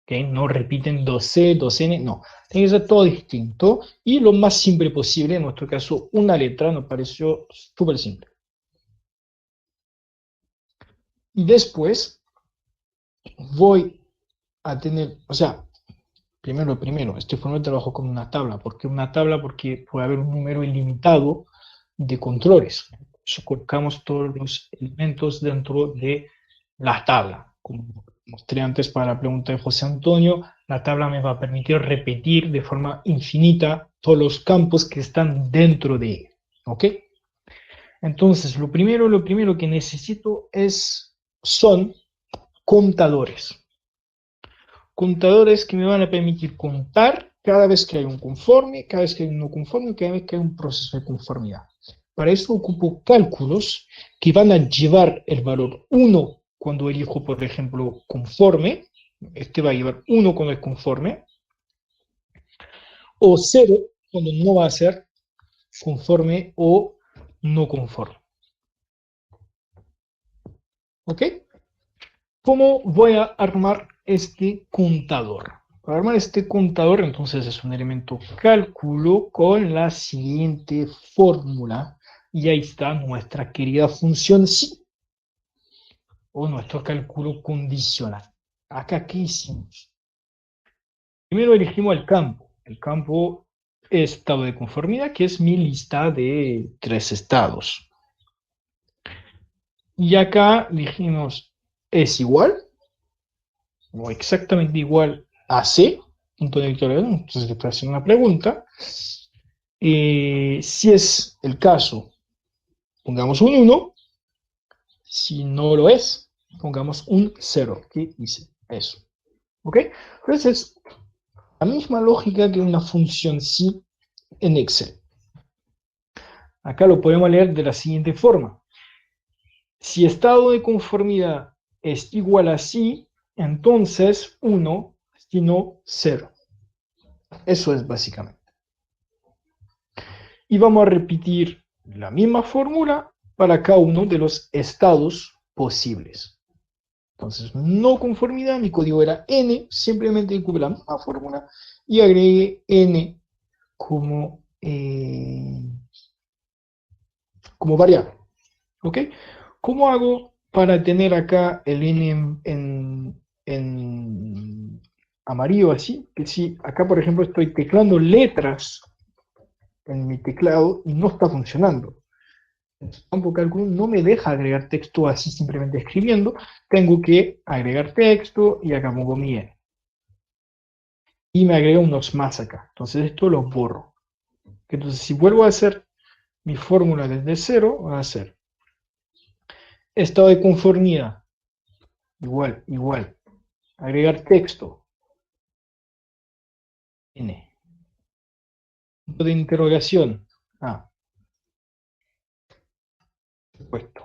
¿Okay? No repiten 2C, 2N, no. Tiene que ser todo distinto y lo más simple posible. En nuestro caso, una letra nos pareció súper simple. Y después voy a tener, o sea, primero, estoy formando el trabajo con una tabla. ¿Por qué una tabla? Porque puede haber un número ilimitado de controles. Eso colocamos todos los elementos dentro de la tabla. Como mostré antes para la pregunta de José Antonio, la tabla me va a permitir repetir de forma infinita todos los campos que están dentro de ella. ¿Ok? Entonces, lo primero que necesito son contadores. Contadores que me van a permitir contar cada vez que hay un conforme, cada vez que hay un no conforme, cada vez que hay un proceso de conformidad. Para eso ocupo cálculos que van a llevar el valor 1 cuando elijo, por ejemplo, conforme. Este va a llevar 1 cuando es conforme. O 0 cuando no va a ser conforme o no conforme. ¿Ok? ¿Cómo voy a armar este contador? Para armar este contador, entonces es un elemento cálculo con la siguiente fórmula. Y ahí está nuestra querida función sí, o nuestro cálculo condicional. Acá, ¿qué hicimos? Primero elegimos el campo. El campo estado de conformidad, que es mi lista de 3 estados. Y acá dijimos, es igual, o exactamente igual a C, punto de victoria. Entonces le estoy haciendo una pregunta. Si es el caso, pongamos un 1. Si no lo es, Pongamos un 0. ¿Qué hice? Eso. ¿Ok? Entonces, la misma lógica que una función sí en Excel. Acá lo podemos leer de la siguiente forma. Si estado de conformidad es igual a sí, entonces 1, si no 0. Eso es básicamente. Y vamos a repetir la misma fórmula para cada uno de los estados posibles. Entonces, no conformidad, mi código era n, simplemente incluye la misma fórmula y agregué n como variable. ¿Ok? ¿Cómo hago para tener acá el n en amarillo así? Que si acá, por ejemplo, estoy teclando letras en mi teclado y no está funcionando. El campo cálculo no me deja agregar texto así simplemente escribiendo. Tengo que agregar texto y acá pongo mi n. Y me agrega unos más acá. Entonces esto lo borro. Entonces si vuelvo a hacer mi fórmula desde cero, va a ser estado de conformidad. Igual. Agregar texto. N. Punto de interrogación. Ah, puesto.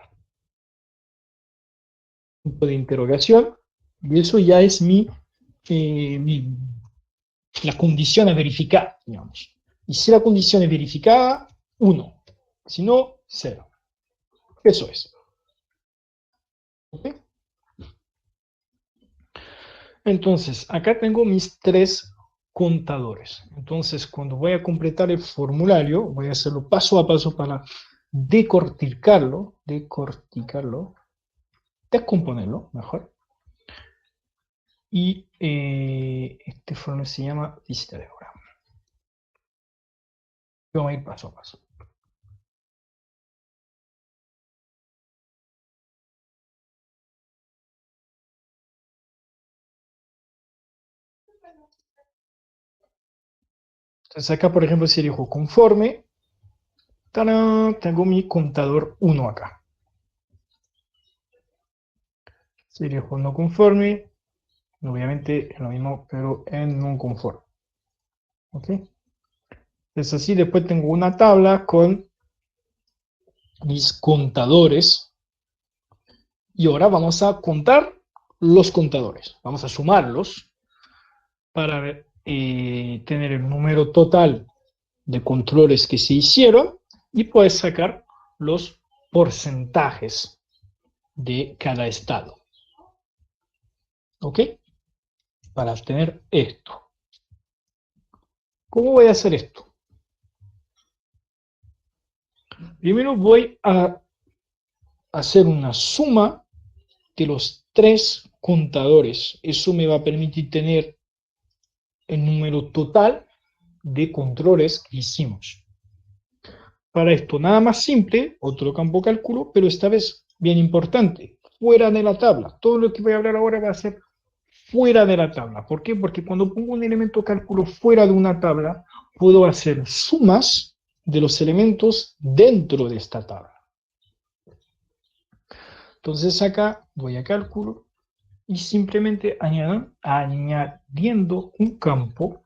Punto de interrogación. Y eso ya es la condición a verificar, digamos. Y si la condición es verificada, 1. Si no, 0. Eso es. ¿Okay? Entonces, acá tengo mis 3 contadores. Entonces, cuando voy a completar el formulario, voy a hacerlo paso a paso para descorticarlo, descomponerlo, mejor. Y este formulario se llama visita de hora. Vamos a ir paso a paso. Entonces acá, por ejemplo, si elijo conforme, ¡tarán!, tengo mi contador 1 acá. Si elijo no conforme, obviamente es lo mismo, pero en no conforme. ¿Ok? Entonces así después tengo una tabla con mis contadores. Y ahora vamos a contar los contadores. Vamos a sumarlos para tener el número total de controles que se hicieron y poder sacar los porcentajes de cada estado. ¿Ok? Para obtener esto. ¿Cómo voy a hacer esto? Primero voy a hacer una suma de los 3 contadores. Eso me va a permitir tener el número total de controles que hicimos. Para esto, nada más simple, otro campo cálculo, pero esta vez bien importante, fuera de la tabla. Todo lo que voy a hablar ahora va a ser fuera de la tabla. ¿Por qué? Porque cuando pongo un elemento cálculo fuera de una tabla, puedo hacer sumas de los elementos dentro de esta tabla. Entonces acá voy a cálculo y simplemente añadiendo un campo,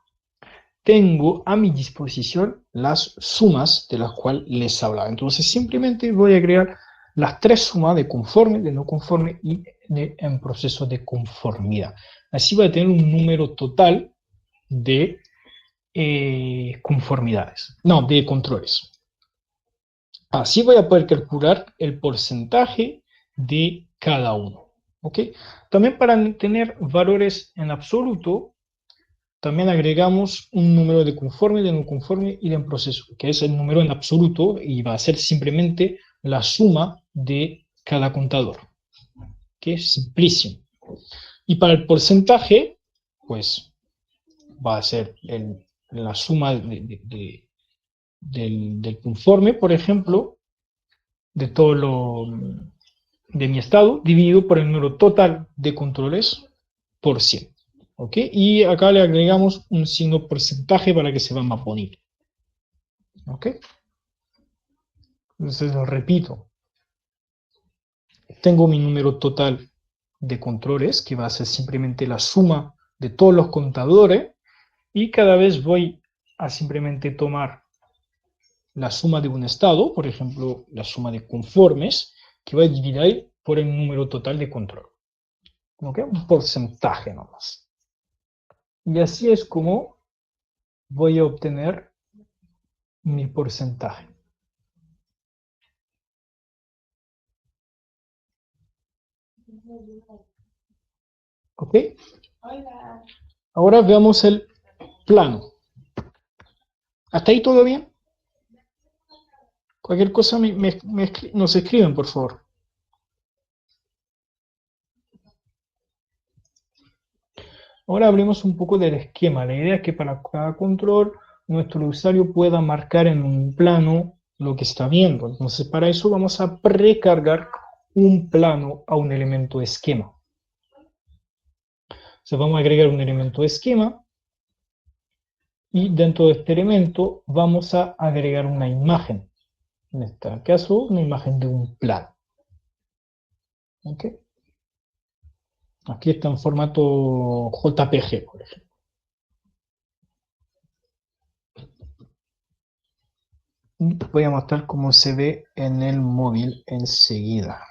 tengo a mi disposición las sumas de las cuales les hablaba. Entonces simplemente voy a agregar las 3 sumas de conforme, de no conforme y en proceso de conformidad. Así voy a tener un número total de conformidades, no, de controles. Así voy a poder calcular el porcentaje de cada uno. ¿Ok? También para tener valores en absoluto, también agregamos un número de conforme, de no conforme y de en proceso, que es el número en absoluto y va a ser simplemente la suma de cada contador, que es simplísimo. Y para el porcentaje, pues va a ser la suma del conforme, por ejemplo, de todo de mi estado, dividido por el número total de controles por 100. ¿Ok? Y acá le agregamos un signo porcentaje para que se vea más bonito. ¿Ok? Entonces lo repito. Tengo mi número total de controles, que va a ser simplemente la suma de todos los contadores, y cada vez voy a simplemente tomar la suma de un estado, por ejemplo, la suma de conformes, que va a dividir por el número total de control. ¿Ok? Un porcentaje nomás. Y así es como voy a obtener mi porcentaje. ¿Ok? Ahora veamos el plano. ¿Hasta ahí todo bien? Cualquier cosa nos escriben, por favor. Ahora hablemos un poco del esquema. La idea es que para cada control nuestro usuario pueda marcar en un plano lo que está viendo. Entonces, para eso vamos a precargar un plano a un elemento esquema. Entonces, vamos a agregar un elemento esquema y dentro de este elemento vamos a agregar una imagen. En este caso, una imagen de un plano. ¿Ok? Aquí está en formato JPG, por ejemplo. Voy a mostrar cómo se ve en el móvil enseguida.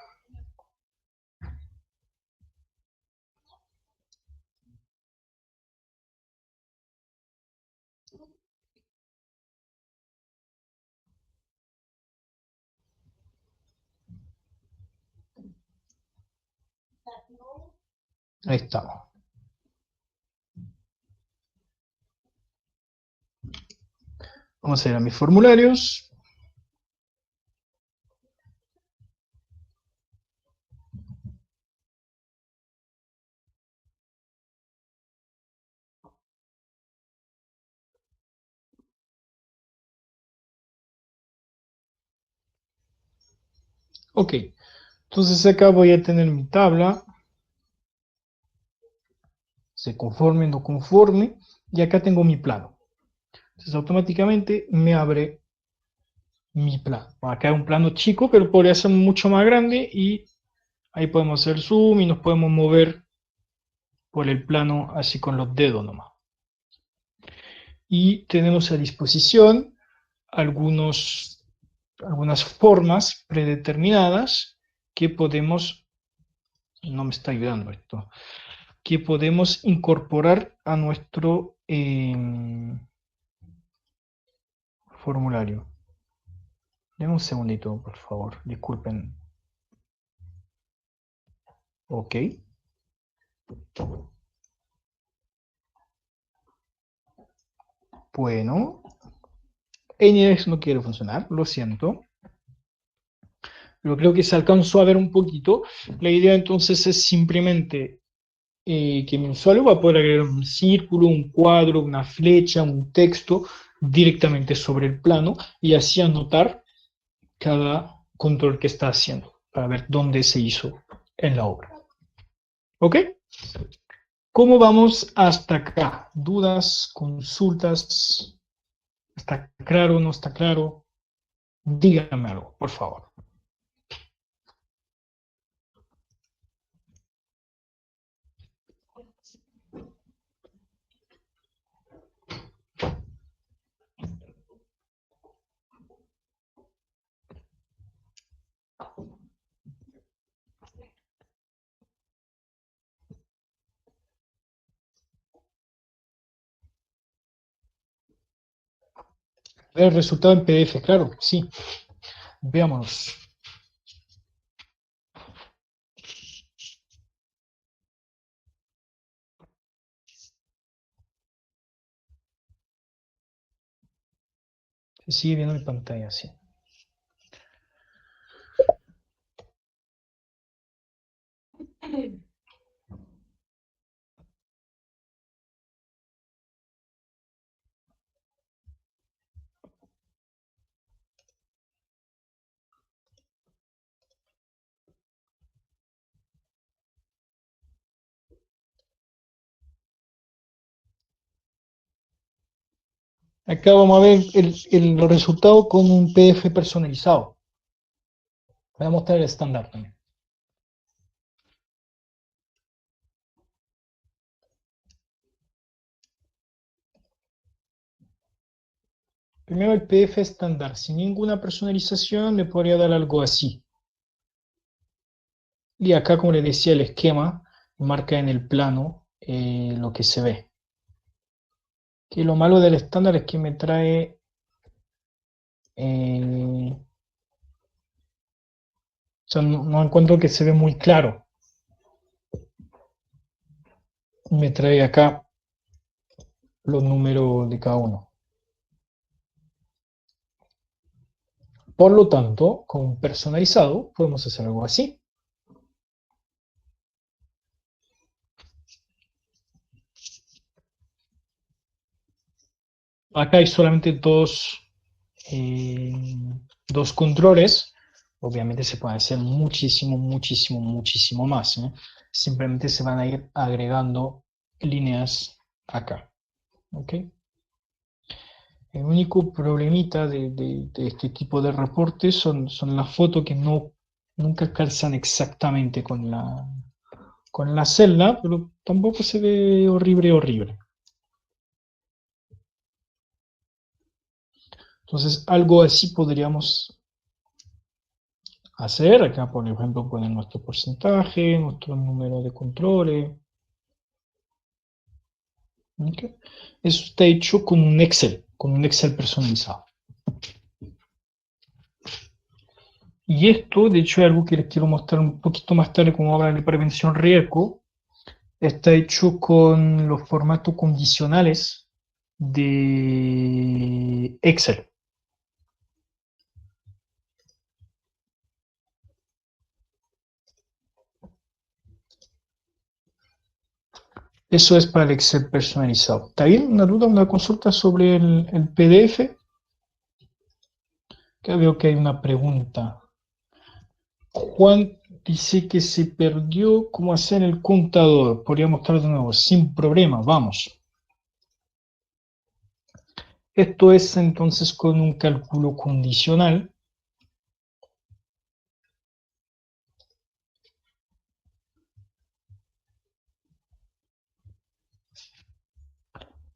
Ahí estamos. Vamos a ir a mis formularios. Ok, entonces acá voy a tener mi tabla, se conforme, no conforme, y acá tengo mi plano. Entonces automáticamente me abre mi plano. Acá hay un plano chico, pero podría ser mucho más grande y ahí podemos hacer zoom y nos podemos mover por el plano así con los dedos nomás. Y tenemos a disposición algunas formas predeterminadas que podemos, no me está ayudando esto, que podemos incorporar a nuestro formulario. Denme un segundito, por favor, disculpen. Ok. Bueno, NX no quiere funcionar, lo siento. Pero creo que se alcanzó a ver un poquito. La idea entonces es simplemente que mi usuario va a poder agregar un círculo, un cuadro, una flecha, un texto directamente sobre el plano y así anotar cada control que está haciendo para ver dónde se hizo en la obra. ¿Ok? ¿Cómo vamos hasta acá? ¿Dudas? ¿Consultas? ¿Está claro o no está claro? Díganme algo, por favor. Ver el resultado en PDF, claro, sí. Veámonos. Se sigue viendo mi pantalla, sí. Acá vamos a ver los resultados con un PDF personalizado. Voy a mostrar el estándar también. Primero el PDF estándar, sin ninguna personalización, me podría dar algo así. Y acá, como les decía, el esquema marca en el plano lo que se ve. Que lo malo del estándar es que me trae o sea, no encuentro que se ve muy claro. Me trae acá los números de cada uno. Por lo tanto, con personalizado podemos hacer algo así. Acá hay solamente dos controles. Obviamente se puede hacer muchísimo, muchísimo, muchísimo más, ¿eh? Simplemente se van a ir agregando líneas acá. ¿Ok? El único problemita de este tipo de reportes son las fotos que nunca calzan exactamente con la celda, pero tampoco se ve horrible, horrible. Entonces, algo así podríamos hacer. Acá, por ejemplo, poner nuestro porcentaje, nuestro número de controles. ¿Okay? Eso está hecho con un Excel personalizado. Y esto, de hecho, es algo que les quiero mostrar un poquito más tarde, como habla de prevención riesgo. Está hecho con los formatos condicionales de Excel. Eso es para el Excel personalizado. ¿Está bien? ¿Una duda, una consulta sobre el PDF? Acá veo que hay una pregunta. Juan dice que se perdió cómo hacer el contador. Podría mostrar de nuevo, sin problema, vamos. Esto es entonces con un cálculo condicional.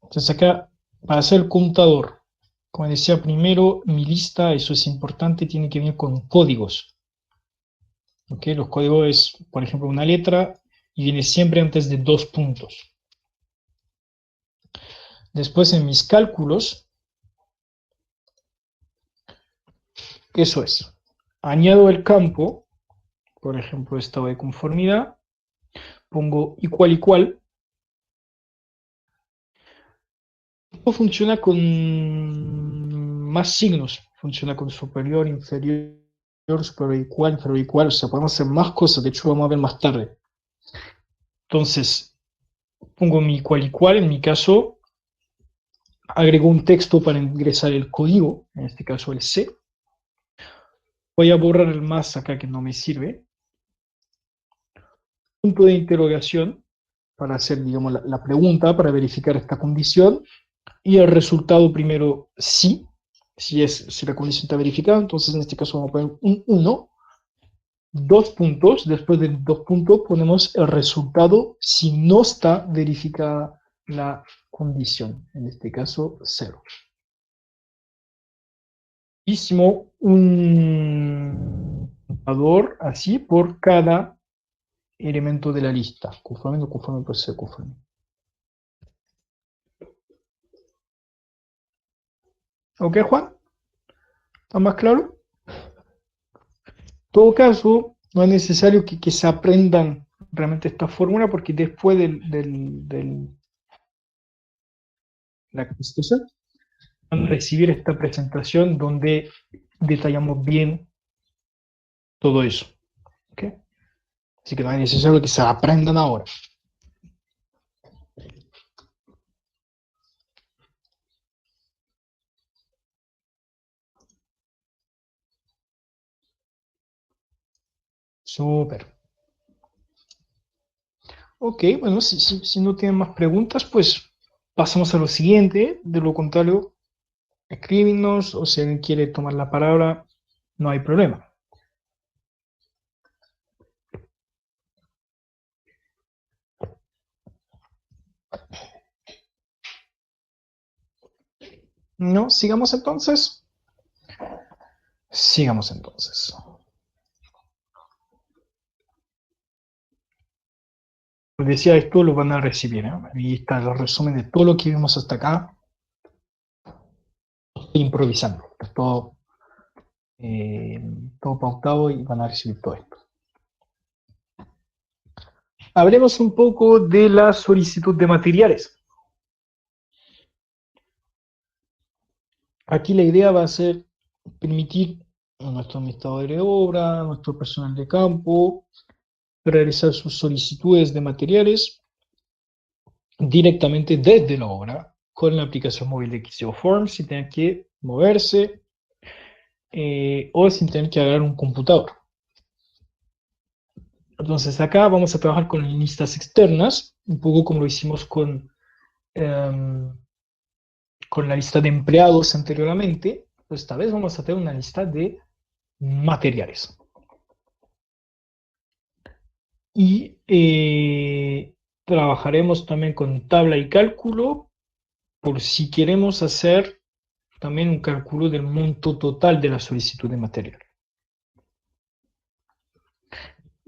Entonces acá, para hacer el contador, como decía primero, mi lista, eso es importante, tiene que venir con códigos. ¿Okay? Los códigos es, por ejemplo, una letra y viene siempre antes de 2 puntos. Después en mis cálculos, eso es. Añado el campo, por ejemplo, estado de conformidad, pongo igual. Esto funciona con más signos, funciona con superior, inferior, superior igual, o sea, podemos hacer más cosas, de hecho vamos a ver más tarde. Entonces, pongo mi igual, en mi caso, agrego un texto para ingresar el código, en este caso el C. Voy a borrar el más acá que no me sirve. Punto de interrogación para hacer, digamos, la pregunta, para verificar esta condición. Y el resultado primero sí, si la condición está verificada, entonces en este caso vamos a poner un 1, 2 puntos, después de 2 puntos ponemos el resultado si no está verificada la condición, en este caso 0. Hicimos un contador así por cada elemento de la lista, conforme, no conforme, proceso conforme. ¿Ok, Juan? ¿Está más claro? En todo caso, no es necesario que se aprendan realmente esta fórmula porque después de la capacitación van a recibir esta presentación donde detallamos bien todo eso. ¿Okay? Así que no es necesario que se aprendan ahora. Súper. Ok, bueno, si no tienen más preguntas, pues pasamos a lo siguiente. De lo contrario, escríbenos o si alguien quiere tomar la palabra, no hay problema. No, sigamos entonces. Sigamos entonces. Como decía, esto lo van a recibir, ¿eh? Ahí está el resumen de todo lo que vimos hasta acá. Estoy improvisando. Es todo pautado y van a recibir todo esto. Hablemos un poco de la solicitud de materiales. Aquí la idea va a ser permitir a nuestro administrador de obra, a nuestro personal de campo, realizar sus solicitudes de materiales directamente desde la obra con la aplicación móvil de XO Forms sin tener que moverse o sin tener que agarrar un computador. Entonces acá vamos a trabajar con listas externas, un poco como lo hicimos con la lista de empleados anteriormente. Pues esta vez vamos a tener una lista de materiales. Y trabajaremos también con tabla y cálculo por si queremos hacer también un cálculo del monto total de la solicitud de material.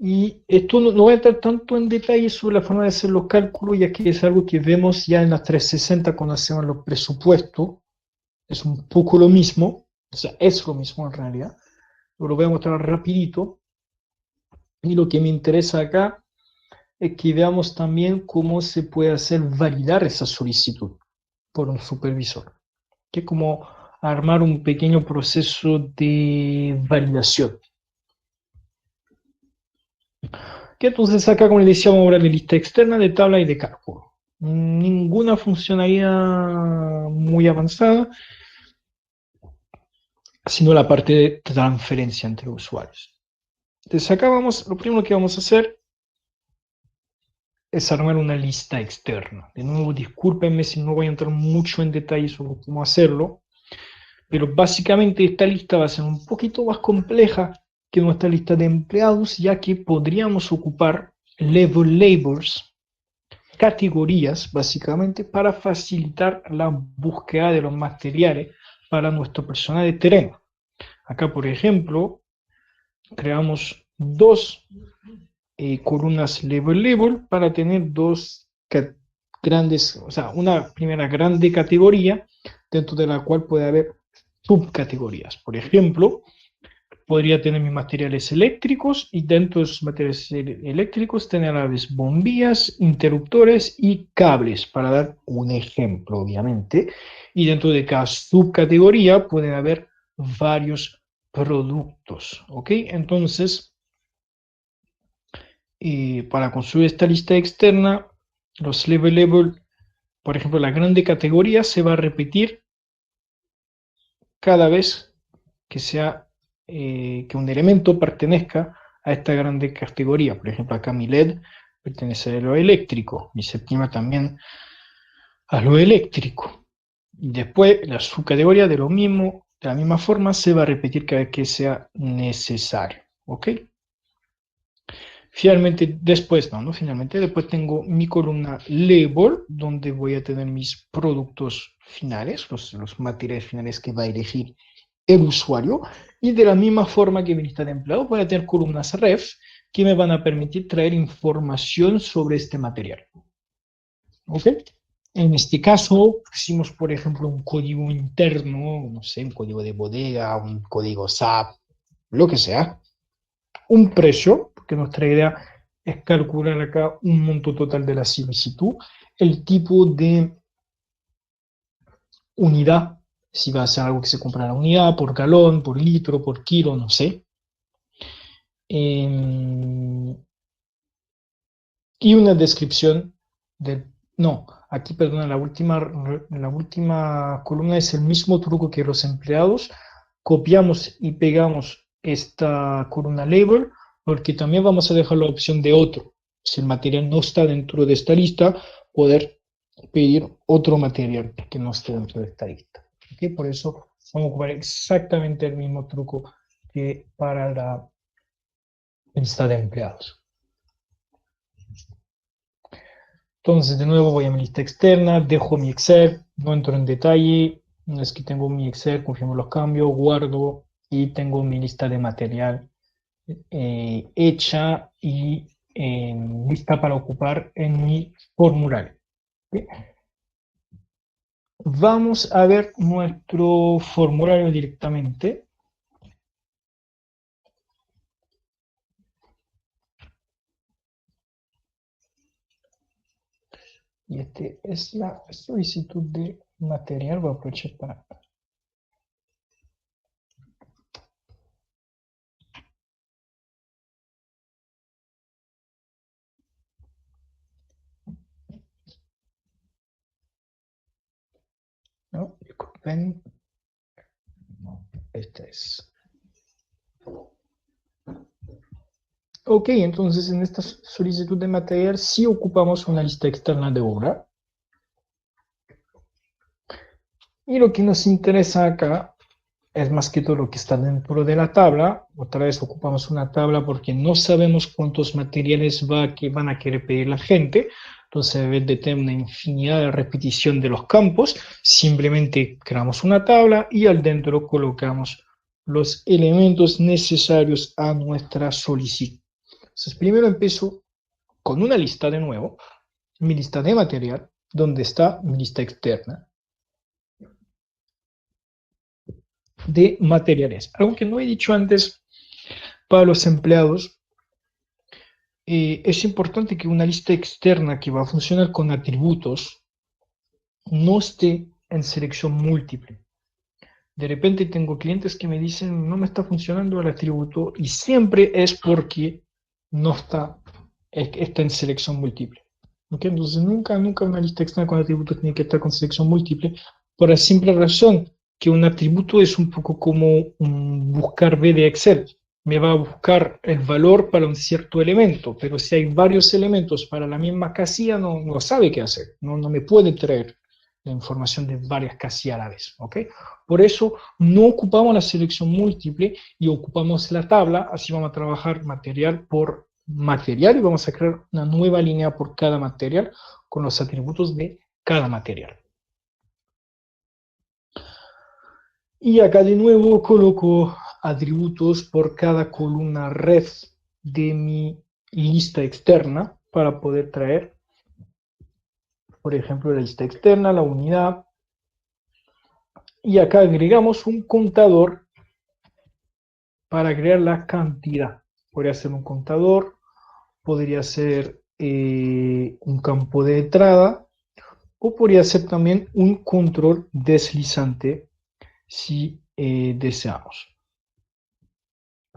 Y esto no voy a entrar tanto en detalle sobre la forma de hacer los cálculos, ya que es algo que vemos ya en las 360 cuando hacemos los presupuestos. Es un poco lo mismo, o sea, es lo mismo en realidad. Lo voy a mostrar rapidito. Y lo que me interesa acá es que veamos también cómo se puede hacer validar esa solicitud por un supervisor, que es como armar un pequeño proceso de validación. Que entonces acá, como les decía, vamos a hablar de lista externa, de tabla y de cálculo. Ninguna funcionalidad muy avanzada, sino la parte de transferencia entre usuarios. Entonces acá lo primero que vamos a hacer es armar una lista externa. De nuevo, discúlpenme si no voy a entrar mucho en detalle sobre cómo hacerlo, pero básicamente esta lista va a ser un poquito más compleja que nuestra lista de empleados, ya que podríamos ocupar level labels, categorías, básicamente, para facilitar la búsqueda de los materiales para nuestro personal de terreno. Acá, por ejemplo, creamos dos columnas level para tener dos grandes, o sea, una primera grande categoría dentro de la cual puede haber subcategorías. Por ejemplo, podría tener mis materiales eléctricos y dentro de esos materiales eléctricos tener a la vez bombillas, interruptores y cables, para dar un ejemplo, obviamente. Y dentro de cada subcategoría pueden haber varios productos, ¿ok? Entonces, para construir esta lista externa, los level, por ejemplo, la grande categoría se va a repetir cada vez que sea que un elemento pertenezca a esta grande categoría. Por ejemplo, acá mi LED pertenece a lo eléctrico, mi séptima también a lo eléctrico. Y después la subcategoría de lo mismo, de la misma forma, se va a repetir cada vez que sea necesario. ¿Ok? Finalmente, finalmente, después tengo mi columna label, donde voy a tener mis productos finales, los materiales finales que va a elegir el usuario, y de la misma forma que mi lista de empleados voy a tener columnas ref que me van a permitir traer información sobre este material. ¿Ok? En este caso, pusimos, por ejemplo, un código interno, no sé, un código de bodega, un código SAP, lo que sea, un precio, porque nuestra idea es calcular acá un monto total de la solicitud, el tipo de unidad, si va a ser algo que se compra a la unidad, por galón, por litro, por kilo, no sé. Y una descripción del... No, aquí, perdona, la última columna es el mismo truco que los empleados. Copiamos y pegamos esta columna label, porque también vamos a dejar la opción de otro. Si el material no está dentro de esta lista, poder pedir otro material que no esté dentro de esta lista. ¿Okay? Por eso vamos a ocupar exactamente el mismo truco que para la lista de empleados. Entonces, de nuevo voy a mi lista externa, dejo mi Excel, no entro en detalle, Es que tengo mi Excel, confirmo los cambios, guardo y tengo mi lista de material hecha y lista para ocupar en mi formulario. ¿Sí? Vamos a ver nuestro formulario directamente. Y este es la solicitud de material. Voy a aprovechar para... No, disculpen. Este es. Ok, entonces en esta solicitud de material sí ocupamos una lista externa de obra. Y lo que nos interesa acá es más que todo lo que está dentro de la tabla. Otra vez ocupamos una tabla porque no sabemos cuántos materiales van a querer pedir la gente. Entonces, en vez de tener una infinidad de repetición de los campos, simplemente creamos una tabla y al dentro colocamos los elementos necesarios a nuestra solicitud. Entonces, primero empiezo con una lista de nuevo, mi lista de material, donde está mi lista externa de materiales. Algo que no he dicho antes para los empleados, es importante que una lista externa que va a funcionar con atributos no esté en selección múltiple. De repente tengo clientes que me dicen no me está funcionando el atributo y siempre es porque no está en selección múltiple. ¿Okay? Entonces nunca una lista externa con atributos tiene que estar con selección múltiple por la simple razón que un atributo es un poco como un buscar B de Excel. Me va a buscar el valor para un cierto elemento, pero si hay varios elementos para la misma casilla no sabe qué hacer, no me puede traer la información de varias casillas a la vez. ¿Okay? Por eso no ocupamos la selección múltiple y ocupamos la tabla, así vamos a trabajar material por material y vamos a crear una nueva línea por cada material con los atributos de cada material. Y acá de nuevo coloco atributos por cada columna red de mi lista externa para poder traer, por ejemplo, la lista externa, la unidad. Y acá agregamos un contador para crear la cantidad. Podría ser un contador, podría ser un campo de entrada o podría ser también un control deslizante si deseamos.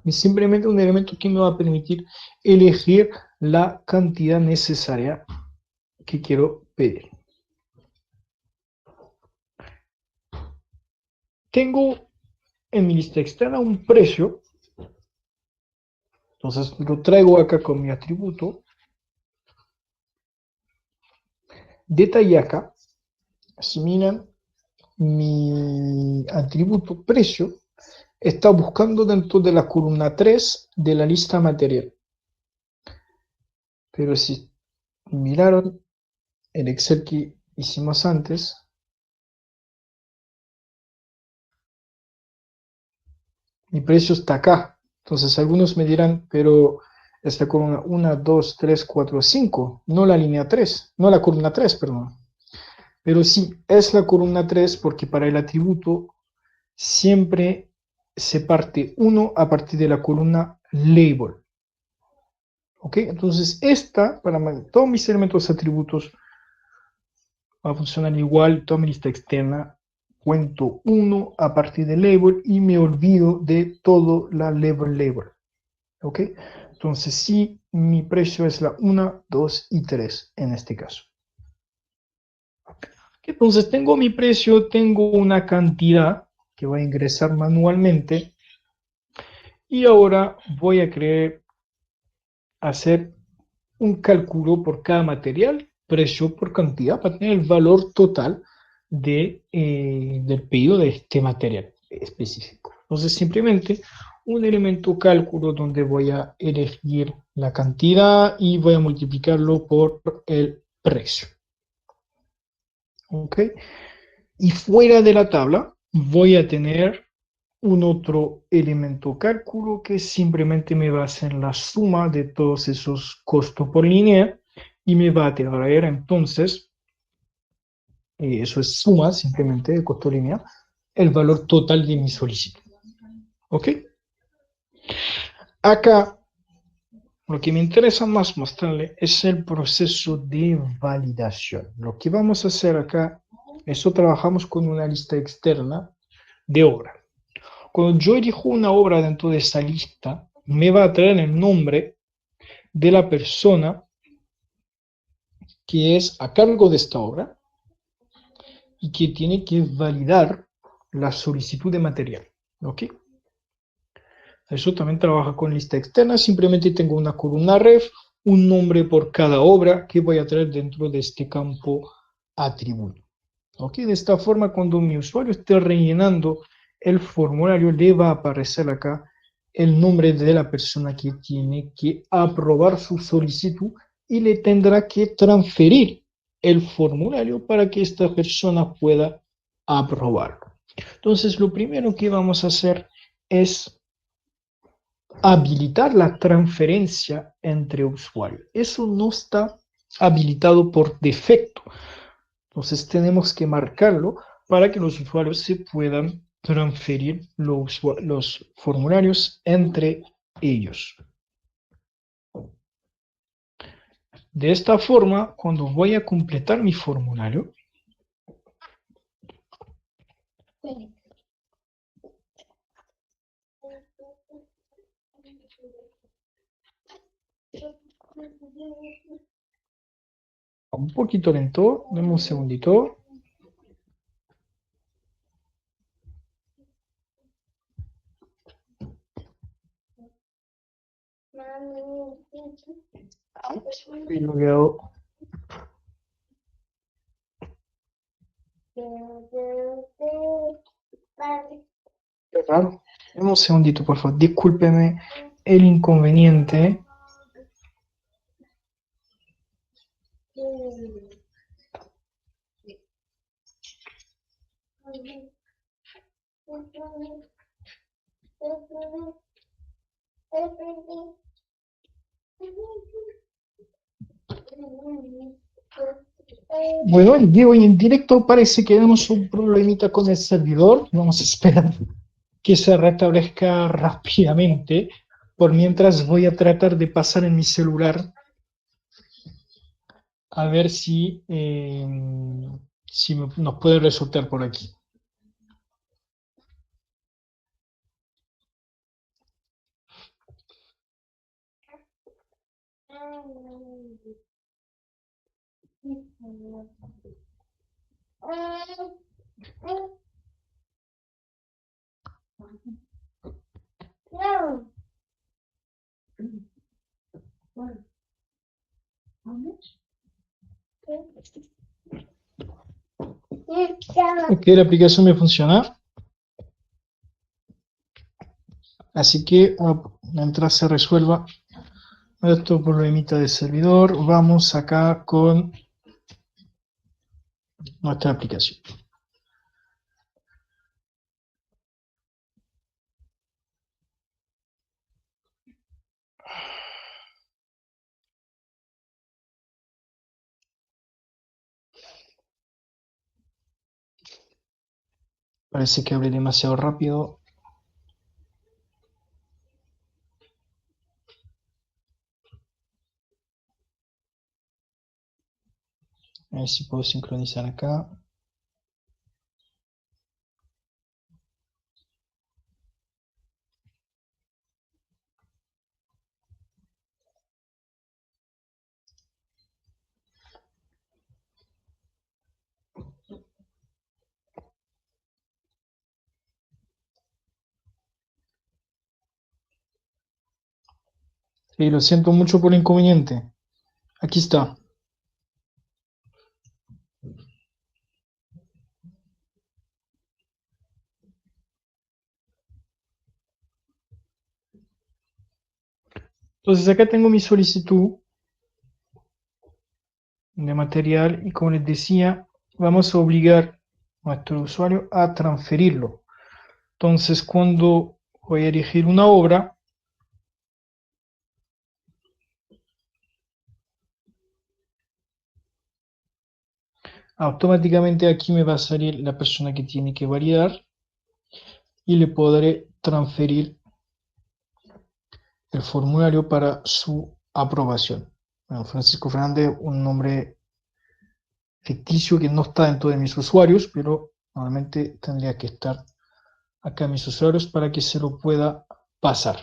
Es simplemente un elemento que me va a permitir elegir la cantidad necesaria que quiero pedir. Tengo en mi lista externa un precio, entonces lo traigo acá con mi atributo. Detalle acá, si miran, mi atributo precio está buscando dentro de la columna 3 de la lista material. Pero si miraron el Excel que hicimos antes, mi precio está acá. Entonces algunos me dirán, pero esta columna 1, 2, 3, 4, 5, no la línea 3, no la columna 3, perdón. Pero sí, es la columna 3 porque para el atributo siempre se parte 1 a partir de la columna label. ¿Ok? Entonces esta, para todos mis elementos atributos, va a funcionar igual, toda mi lista externa, cuento 1 a partir de label y me olvido de todo la label. ¿Ok? Entonces sí, mi precio es la 1, 2 y 3 en este caso. Entonces tengo mi precio, tengo una cantidad que voy a ingresar manualmente y ahora voy a hacer un cálculo por cada material, precio por cantidad, para tener el valor total del pedido de este material específico. Entonces simplemente un elemento cálculo donde voy a elegir la cantidad y voy a multiplicarlo por el precio. ¿Ok? Y fuera de la tabla voy a tener un otro elemento cálculo que simplemente me va a hacer la suma de todos esos costos por línea y me va a traer entonces, eso es suma simplemente de costo lineal, el valor total de mi solicitud. ¿Ok? Acá lo que me interesa más mostrarle es el proceso de validación. Lo que vamos a hacer acá, eso trabajamos con una lista externa de obra. Cuando yo elijo una obra dentro de esta lista, me va a traer el nombre de la persona que es a cargo de esta obra y que tiene que validar la solicitud de material. ¿Ok? Eso también trabaja con lista externa, simplemente tengo una columna ref, un nombre por cada obra que voy a traer dentro de este campo atributo. ¿Ok? De esta forma, cuando mi usuario esté rellenando el formulario, le va a aparecer acá el nombre de la persona que tiene que aprobar su solicitud y le tendrá que transferir el formulario para que esta persona pueda aprobarlo. Entonces, lo primero que vamos a hacer es habilitar la transferencia entre usuarios. Eso no está habilitado por defecto. Entonces tenemos que marcarlo para que los usuarios se puedan transferir los formularios entre ellos. De esta forma, cuando voy a completar mi formulario, un poquito lento, dame un segundito. Y luego, qué raro. Dame un segundito, por favor. Discúlpeme el inconveniente. Bueno, en vivo y en directo parece que tenemos un problemita con el servidor. Vamos a esperar que se restablezca rápidamente. Por mientras voy a tratar de pasar en mi celular a ver si nos puede resultar por aquí. Ok, la aplicación me funciona. Así que mientras se resuelva nuestro problemita de servidor, vamos acá con nuestra aplicación. Parece que hablé demasiado rápido. A ver si puedo sincronizar acá. Sí, lo siento mucho por el inconveniente. Aquí está. Entonces acá tengo mi solicitud de material y como les decía, vamos a obligar nuestro usuario a transferirlo. Entonces, cuando voy a elegir una obra, automáticamente aquí me va a salir la persona que tiene que validar y le podré transferir el formulario para su aprobación. Bueno, Francisco Fernández, un nombre ficticio que no está dentro de mis usuarios, pero normalmente tendría que estar acá mis usuarios para que se lo pueda pasar.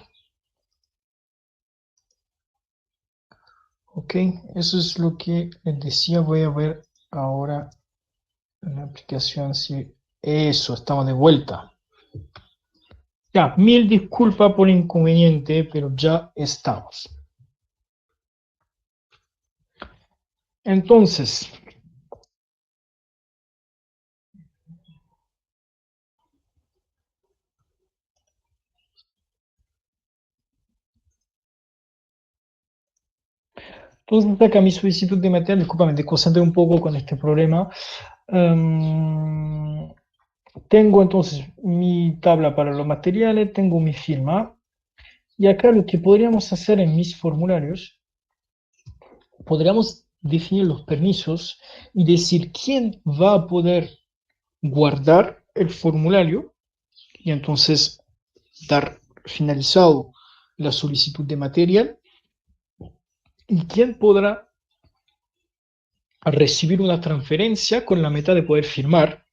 Ok, eso es lo que les decía. Voy a ver ahora en la aplicación si eso, estamos de vuelta. Ya, mil disculpas por el inconveniente, pero ya estamos. Entonces, acá mi solicitud de material, discúlpame, te concentré un poco con este problema. Tengo entonces mi tabla para los materiales, tengo mi firma, y acá lo que podríamos hacer en mis formularios, podríamos definir los permisos y decir quién va a poder guardar el formulario y entonces dar finalizado la solicitud de material y quién podrá recibir una transferencia con la meta de poder firmar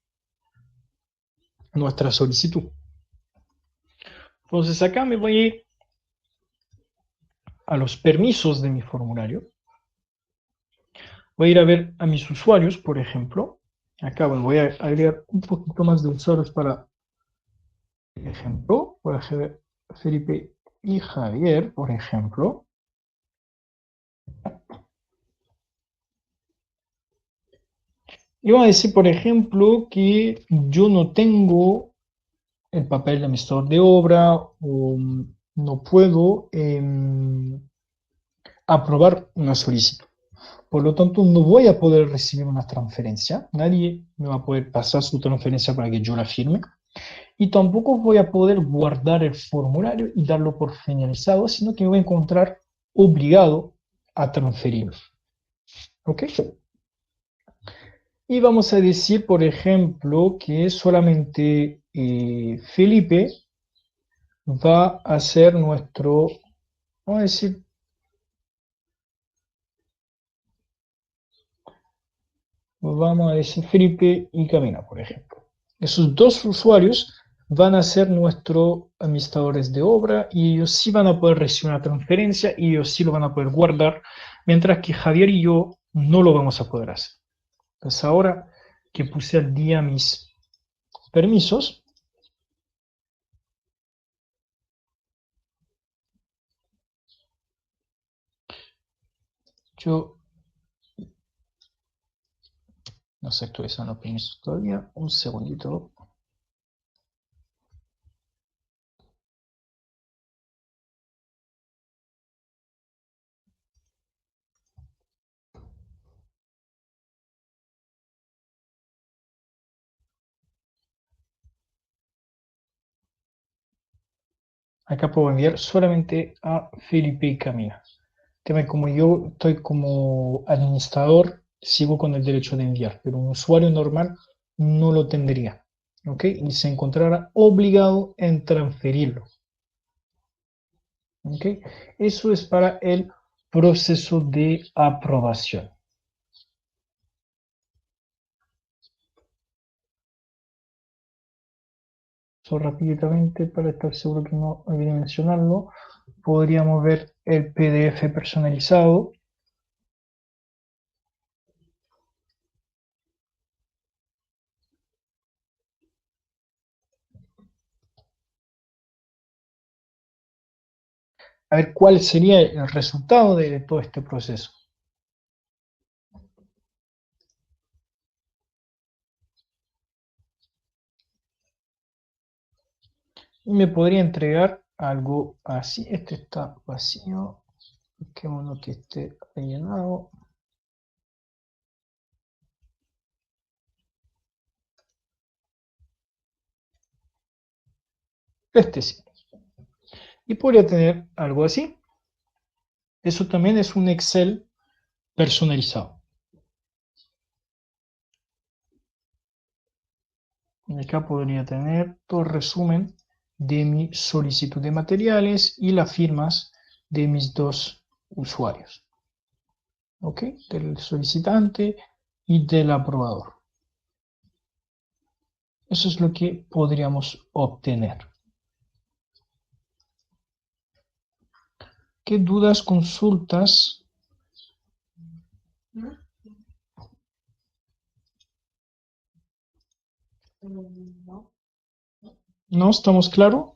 nuestra solicitud. Entonces acá me voy a ir a los permisos de mi formulario. Voy a ir a ver a mis usuarios, por ejemplo. Acá voy a agregar un poquito más de usuarios para ejemplo. Por ejemplo, Felipe y Javier, por ejemplo. Y vamos a decir, por ejemplo, que yo no tengo el papel de administrador de obra o no puedo aprobar una solicitud. Por lo tanto, no voy a poder recibir una transferencia. Nadie me va a poder pasar su transferencia para que yo la firme. Y tampoco voy a poder guardar el formulario y darlo por finalizado, sino que me voy a encontrar obligado a transferirlo. ¿Ok? Y vamos a decir, por ejemplo, que solamente Felipe va a ser nuestro, vamos a decir, Felipe y Camila, por ejemplo. Esos dos usuarios van a ser nuestros administradores de obra y ellos sí van a poder recibir una transferencia y ellos sí lo van a poder guardar, mientras que Javier y yo no lo vamos a poder hacer. Entonces ahora que puse al día mis permisos, yo no sé actualizando los permisos todavía, un segundito. Acá puedo enviar solamente a Felipe y Camila. Tema como yo estoy como administrador, sigo con el derecho de enviar, pero un usuario normal no lo tendría. ¿Ok? Y se encontrará obligado en transferirlo. ¿Ok? Eso es para el proceso de aprobación. Eso rápidamente para estar seguro que no olvidé mencionarlo. Podríamos ver el PDF personalizado. A ver cuál sería el resultado de todo este proceso. Y me podría entregar algo así. Este está vacío. Busquémonos que esté rellenado. Este sí. Y podría tener algo así. Eso también es un Excel personalizado. Y acá podría tener todo el resumen de mi solicitud de materiales y las firmas de mis dos usuarios. ¿Ok? Del solicitante y del aprobador. Eso es lo que podríamos obtener. ¿Qué dudas, consultas? ¿No estamos claros?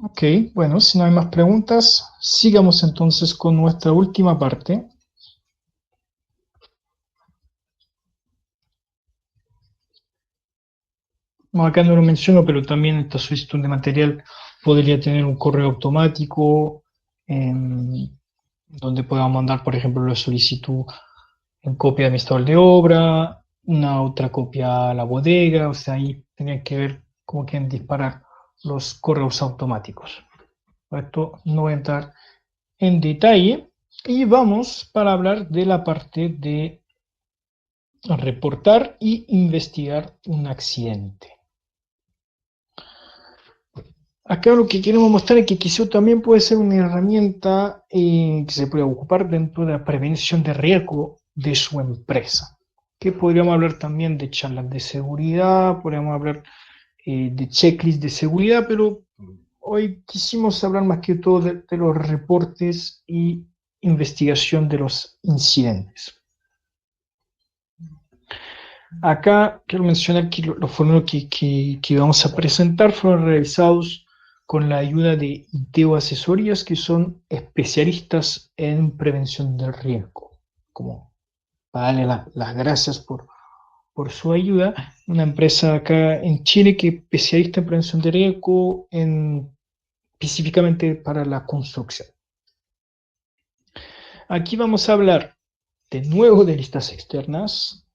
Ok, bueno, si no hay más preguntas, sigamos entonces con nuestra última parte. Bueno, acá no lo menciono, pero también esta solicitud de material podría tener un correo automático donde podamos mandar, por ejemplo, la solicitud en copia de mi estado de obra, una otra copia a la bodega, o sea, ahí tendrían que ver cómo quieren disparar los correos automáticos. Por esto no voy a entrar en detalle y vamos para hablar de la parte de reportar y investigar un accidente. Acá lo que queremos mostrar es que quizá también puede ser una herramienta que se puede ocupar dentro de la prevención de riesgo de su empresa. Que podríamos hablar también de charlas de seguridad, podríamos hablar de checklist de seguridad, pero hoy quisimos hablar más que todo de los reportes y investigación de los incidentes. Acá quiero mencionar que los formularios que vamos a presentar fueron realizados con la ayuda de ITEO Asesorías, que son especialistas en prevención del riesgo. Como para darle las gracias por su ayuda, una empresa acá en Chile que es especialista en prevención de riesgo específicamente para la construcción. Aquí vamos a hablar de nuevo de listas externas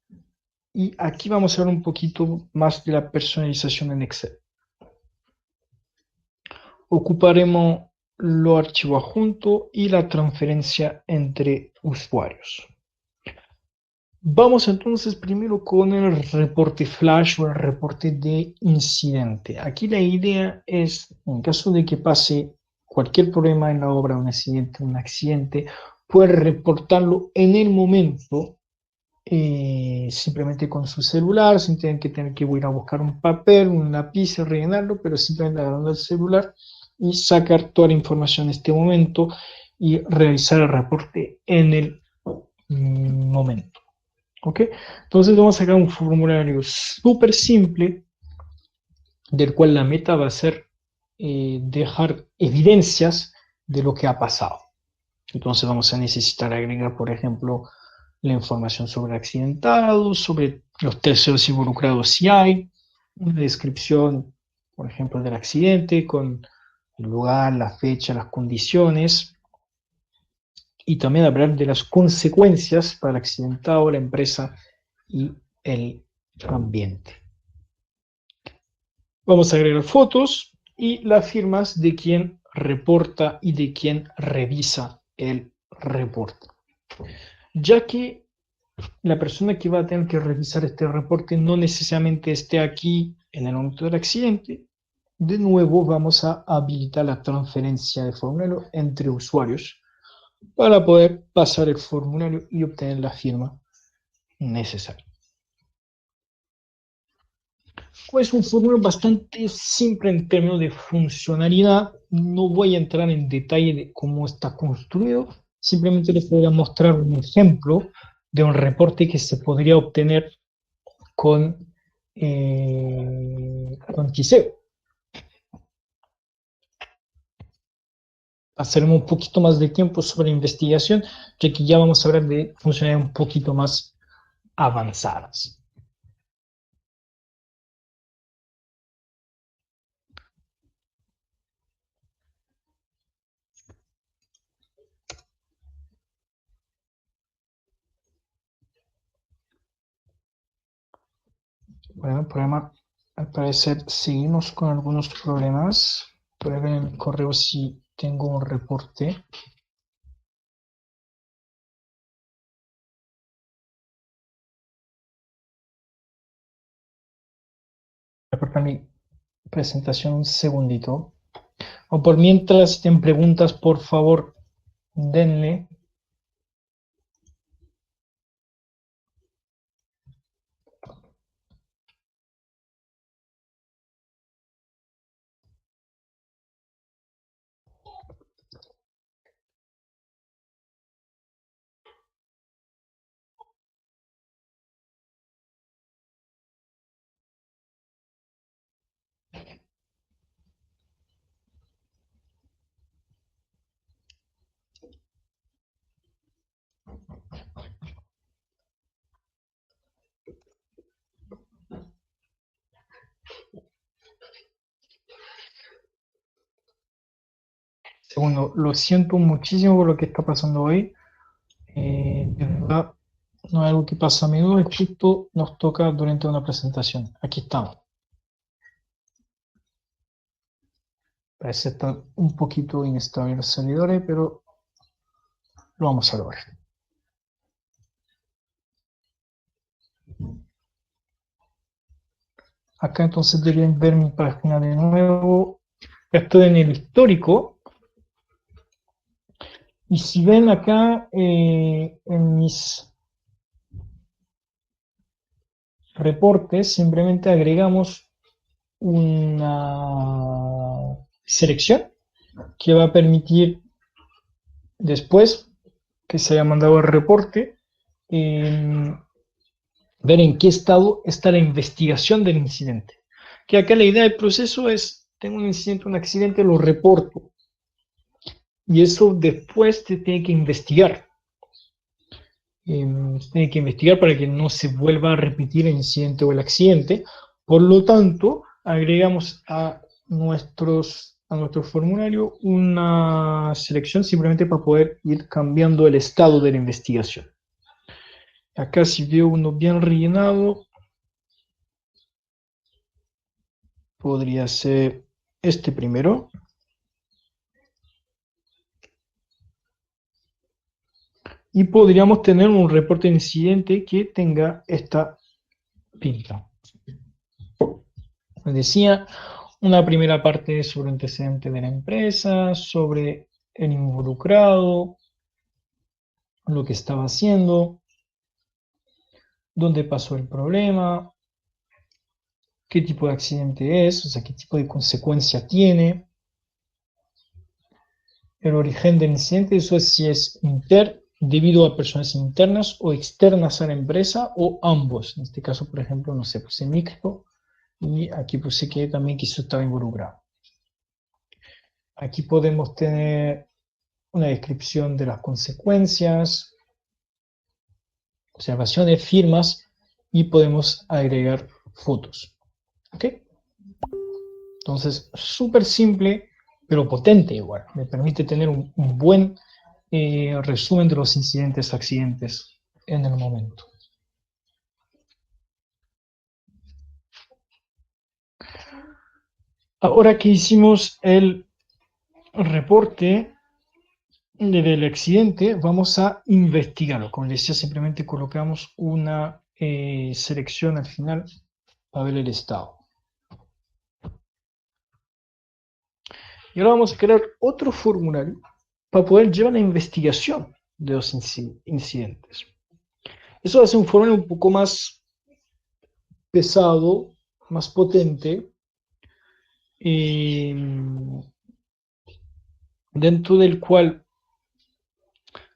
y aquí vamos a hablar un poquito más de la personalización en Excel. Ocuparemos los archivos adjuntos y la transferencia entre usuarios. Vamos entonces primero con el reporte flash o el reporte de incidente. Aquí la idea es, en caso de que pase cualquier problema en la obra, un accidente, poder reportarlo en el momento, simplemente con su celular, sin tener que ir a buscar un papel, un lápiz, rellenarlo, pero simplemente agarrando el celular y sacar toda la información en este momento y realizar el reporte en el momento. ¿Ok? Entonces vamos a sacar un formulario súper simple del cual la meta va a ser dejar evidencias de lo que ha pasado. Entonces vamos a necesitar agregar, por ejemplo, la información sobre el accidentado, sobre los terceros involucrados si hay, una descripción, por ejemplo, del accidente con el lugar, la fecha, las condiciones, y también hablar de las consecuencias para el accidentado, la empresa y el ambiente. Vamos a agregar fotos y las firmas de quien reporta y de quien revisa el reporte. Ya que la persona que va a tener que revisar este reporte no necesariamente esté aquí en el momento del accidente, de nuevo vamos a habilitar la transferencia de formulario entre usuarios para poder pasar el formulario y obtener la firma necesaria. Pues un formulario bastante simple en términos de funcionalidad. No voy a entrar en detalle de cómo está construido, simplemente les voy a mostrar un ejemplo de un reporte que se podría obtener con Kiseo. Pasaremos un poquito más de tiempo sobre la investigación, ya que ya vamos a hablar de funcionalidades un poquito más avanzadas. Bueno, el problema, al parecer, seguimos con algunos problemas. Voy a ver en el correo si tengo un reporte. Reportar mi presentación un segundito. O por mientras, ten preguntas, por favor, denle. Segundo, lo siento muchísimo por lo que está pasando hoy. De verdad, no es algo que pasa a menudo, y justo nos toca durante una presentación. Aquí estamos. Parece estar un poquito inestable los servidores, pero lo vamos a lograr. Acá entonces deberían ver mi página de nuevo. Estoy en el histórico. Y si ven acá en mis reportes, simplemente agregamos una selección que va a permitir después que se haya mandado el reporte ver en qué estado está la investigación del incidente. Que acá la idea del proceso es, tengo un incidente, un accidente, lo reporto. Y eso después se tiene que investigar. Se tiene que investigar para que no se vuelva a repetir el incidente o el accidente. Por lo tanto, agregamos a nuestro formulario una selección simplemente para poder ir cambiando el estado de la investigación. Acá si veo uno bien rellenado, podría ser este primero. Y podríamos tener un reporte de incidente que tenga esta pinta. Les decía, una primera parte sobre antecedentes de la empresa, sobre el involucrado, lo que estaba haciendo, dónde pasó el problema, qué tipo de accidente es, o sea, qué tipo de consecuencia tiene, el origen del incidente, eso es si es debido a personas internas o externas a la empresa o ambos. En este caso, por ejemplo, no sé, puse mixto y aquí puse que también quiso estaba involucrado. Aquí podemos tener una descripción de las consecuencias, observaciones, firmas y podemos agregar fotos. ¿Ok? Entonces, súper simple, pero potente igual. Me permite tener un buen resumen de los incidentes, accidentes en el momento. Ahora que hicimos el reporte del accidente, vamos a investigarlo. Como les decía, simplemente colocamos una selección al final para ver el estado. Y ahora vamos a crear otro formulario para poder llevar la investigación de los incidentes. Eso va a ser un formulario un poco más pesado, más potente, dentro del cual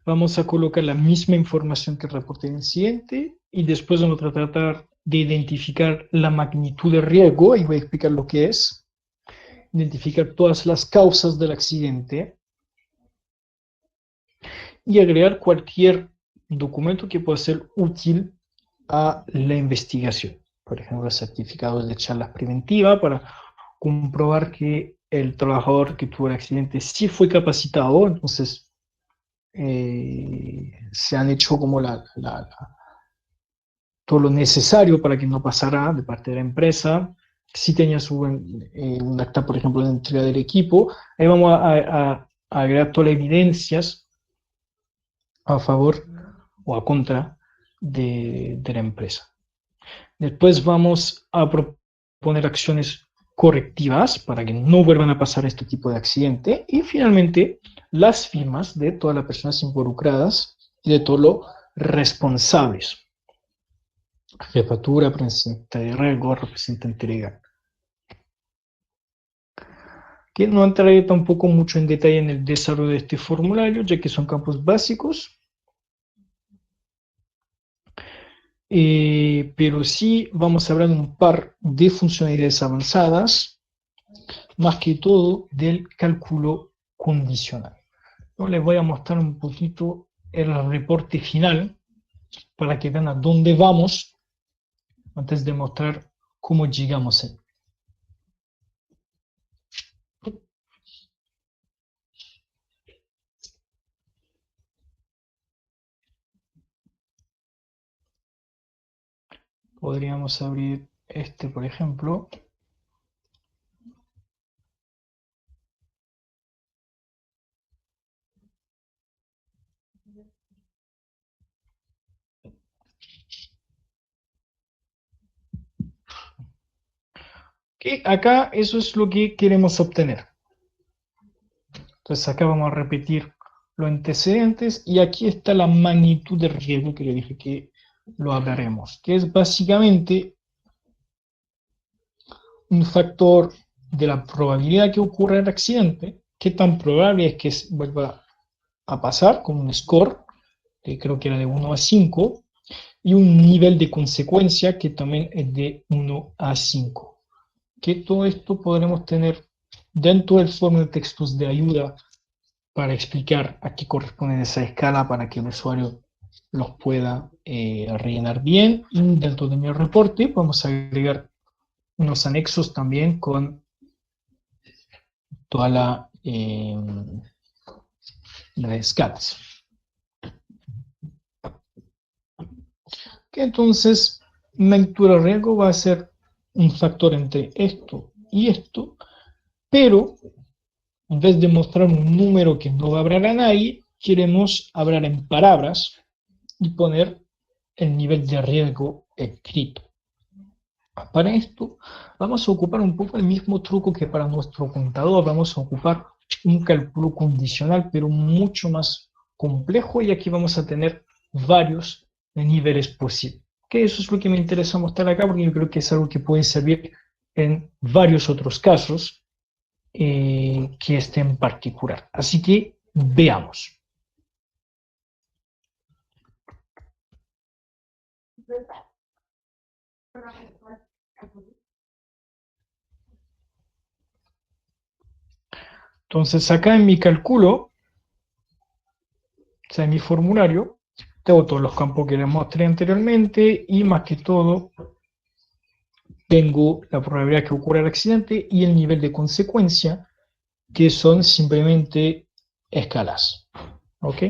vamos a colocar la misma información que el reporte del incidente y después vamos a tratar de identificar la magnitud de riesgo, y voy a explicar lo que es, identificar todas las causas del accidente y agregar cualquier documento que pueda ser útil a la investigación. Por ejemplo, certificados de charlas preventivas para comprobar que el trabajador que tuvo el accidente sí fue capacitado, entonces se han hecho como todo lo necesario para que no pasara de parte de la empresa. Si tenías un acta, por ejemplo, de entrega del equipo, ahí vamos a agregar todas las evidencias a favor o a contra de la empresa. Después vamos a proponer acciones correctivas para que no vuelvan a pasar este tipo de accidente. Y finalmente, las firmas de todas las personas involucradas y de todos los responsables. Jefatura, representante de riesgo, representante legal. Que no entraré tampoco mucho en detalle en el desarrollo de este formulario, ya que son campos básicos. Pero sí vamos a hablar de un par de funcionalidades avanzadas, más que todo del cálculo condicional. Yo les voy a mostrar un poquito el reporte final para que vean a dónde vamos antes de mostrar cómo llegamos ahí. Podríamos abrir este, por ejemplo. Que acá eso es lo que queremos obtener. Entonces acá vamos a repetir los antecedentes y aquí está la magnitud de riesgo que le dije que lo hablaremos, que es básicamente un factor de la probabilidad que ocurra el accidente, qué tan probable es que vuelva a pasar con un score, que creo que era de 1 a 5, y un nivel de consecuencia que también es de 1 a 5. Que todo esto podremos tener dentro del foro de textos de ayuda para explicar a qué corresponde esa escala para que el usuario los pueda rellenar bien. Y dentro de mi reporte vamos a agregar unos anexos también con toda la escalas. Que entonces magnitud de riesgo va a ser un factor entre esto y esto, pero en vez de mostrar un número que no va a hablar a nadie, queremos hablar en palabras y poner el nivel de riesgo escrito. Para esto vamos a ocupar un poco el mismo truco que para nuestro contador. Vamos a ocupar un cálculo condicional, pero mucho más complejo, y aquí vamos a tener varios niveles posibles. Que eso es lo que me interesa mostrar acá, porque yo creo que es algo que puede servir en varios otros casos que este en particular. Así que veamos. Entonces acá en mi cálculo, o sea, en mi formulario, tengo todos los campos que les mostré anteriormente y más que todo tengo la probabilidad que ocurra el accidente y el nivel de consecuencia, que son simplemente escalas. ¿Ok?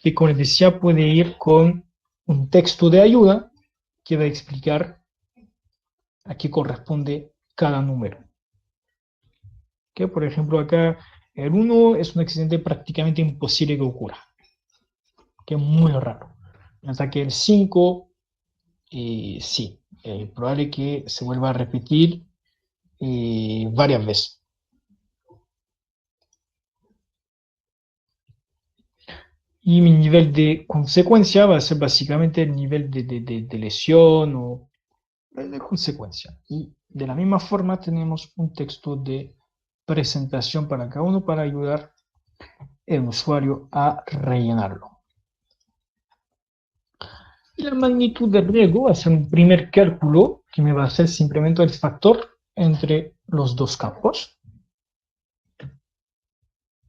Y como les decía, puede ir con un texto de ayuda que va a explicar a qué corresponde cada número. ¿Ok? Por ejemplo, acá el 1 es un accidente prácticamente imposible que ocurra, que es muy raro. Hasta que el 5, sí, probable que se vuelva a repetir varias veces. Y mi nivel de consecuencia va a ser básicamente el nivel de lesión o de consecuencia. Y de la misma forma tenemos un texto de presentación para cada uno para ayudar al usuario a rellenarlo. Y la magnitud de riesgo va a ser un primer cálculo que me va a hacer simplemente el factor entre los dos campos.